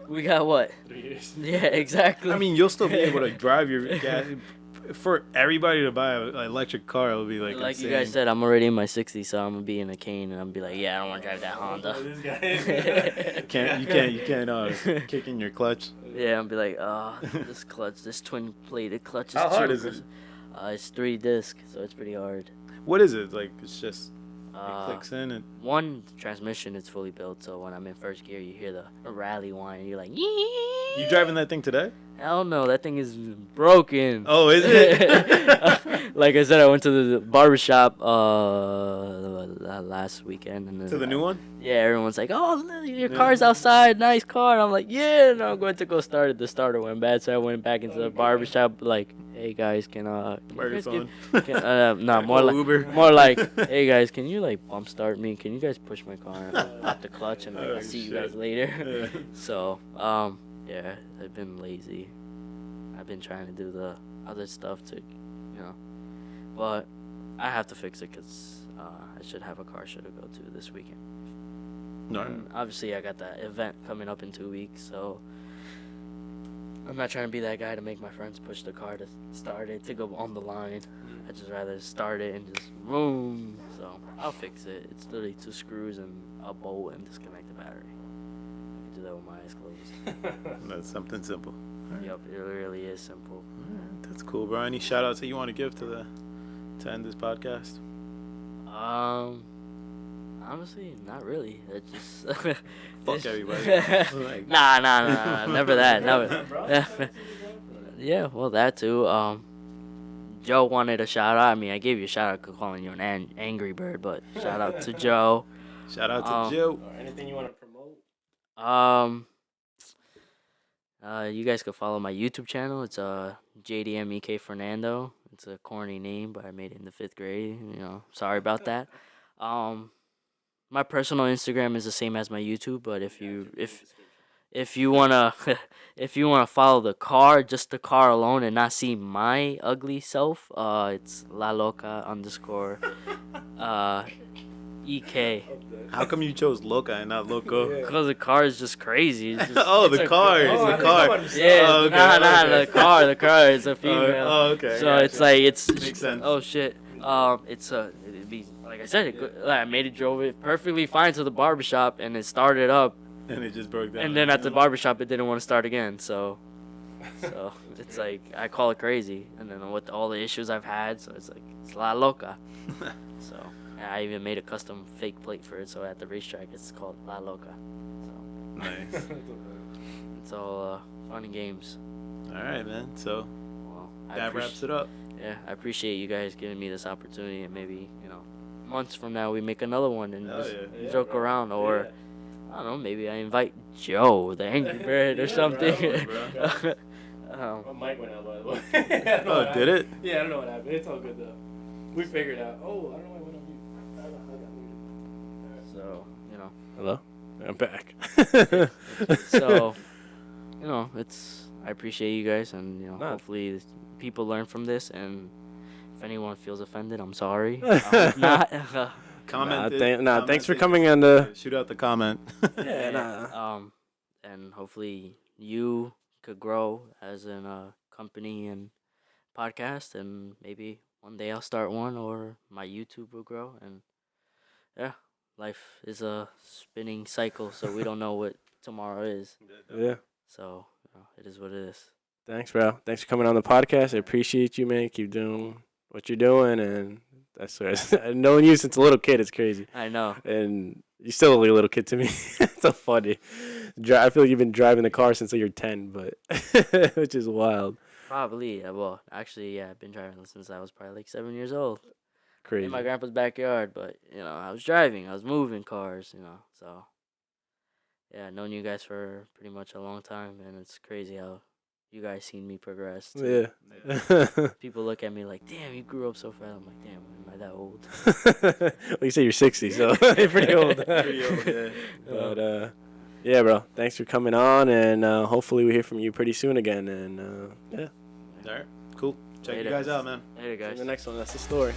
We got what? 3 years. Yeah, exactly. I mean, you'll still be able to drive your gas. For everybody to buy an electric car, it would be like Like you insane. guys said, I'm already in my 60s, so I'm gonna be in a cane and I'm gonna be like, yeah, I don't want to drive that Honda. This guy. You can't kick in your clutch. Yeah, I'm be like, this clutch, this twin plated clutch is How hard too is it? It's 3 disc, so it's pretty hard. What is it like? It's just it Uh, clicks in and One transmission is fully built, so when I'm in first gear, you hear the rally whine. You're like, you driving that thing today? hell no, that thing is broken. Oh, is it? Like I said, I went to the barbershop last weekend. And then To the new one? Yeah, everyone's like, oh, look, your car's outside, nice car. And I'm like, yeah, and I'm going to go start it. The starter went bad, so I went back into the barbershop like, hey guys, can Borrow your phone. no, more like Uber. more like, hey guys, can you like bump start me? Can you guys push my car and pop the clutch and like, Oh, I'll see you shit. guys later. Yeah. So, yeah, I've been lazy. I've been trying to do the other stuff to, but I have to fix it because I should have a car show to go to this weekend. No. And obviously, I got that event coming up in 2 weeks, so I'm not trying to be that guy to make my friends push the car to start it to go on the line. I'd just rather start it and just boom. So I'll fix it. It's literally 2 screws and a bolt and disconnect the battery. I can do that with my eyes closed. That's something simple. Yep, it really is simple. Alright, that's cool, bro. Any shout outs that you want to give to end this podcast? Honestly, not really. It just Fuck everybody. Like- Nah, never that. Never. Yeah, well, that too. Joe wanted a shout out. I mean, I gave you a shout out for calling you an angry bird, but shout out to Joe. Shout out to Joe. Or anything you want to promote? You guys can follow my YouTube channel. It's JDMEK Fernando. It's a corny name, but I made it in the 5th grade. Sorry about that. My personal Instagram is the same as my YouTube, but if you wanna follow the car, just the car alone, and not see my ugly self, it's La Loca _ EK. How come you chose Loca and not Loco? Because the car is just crazy. It's just, The car. yeah, Oh, okay, nah, okay. the car is a female. Okay. So gotcha. it's like it's Makes sense. Oh shit. It'd be like I said. I made it, drove it perfectly fine to the barbershop, and it started up. And it just broke down. And then at the barbershop, it didn't want to start again. So it's like I call it crazy. And then with all the issues I've had, so it's like it's La Loca. So I even made a custom fake plate for it. So at the racetrack, it's called La Loca. So Nice. it's all fun and games. All right, man. So Well, that wraps it up. Yeah, I appreciate you guys giving me this opportunity, and maybe months from now we make another one and Hell just yeah. joke around, or I don't know, maybe I invite Joe, the Angry Bird, or something. My mic went out, by the way. Oh, did it? Yeah, I don't know what happened. It's all good though. We figured out. Oh, I don't know why it went on mute. So Hello? I'm back. so I appreciate you guys, and Nah. hopefully people learn from this, and if anyone feels offended, I'm sorry. If not, Comment. Thanks for coming on the. Shoot out the comment. and hopefully you could grow as in a company and podcast, and maybe one day I'll start one, or my YouTube will grow. And yeah, life is a spinning cycle, so we don't know what tomorrow is. Yeah. So it is what it is. Thanks, bro. Thanks for coming on the podcast. I appreciate you, man. Keep doing what you're doing, and that's I've known you since a little kid. It's crazy, I know. and you're still only a little kid to me. It's so funny. I feel like you've been driving the car since you're 10, but which is wild. Probably. Well, actually, yeah, I've been driving since I was probably like 7 years old. Crazy. In my grandpa's backyard, but I was driving, I was moving cars, so yeah, I've known you guys for pretty much a long time, and it's crazy how you guys seen me progress. Yeah. People look at me like, damn, you grew up so fast. I'm like, damn, am I that old? Well, you say you're 60, so you're pretty old. Pretty old, yeah. But yeah, bro. Thanks for coming on, and hopefully we hear from you pretty soon again. And yeah. All right. Cool. Check Later. you guys out, man. Later, In guys. the next one, that's the story.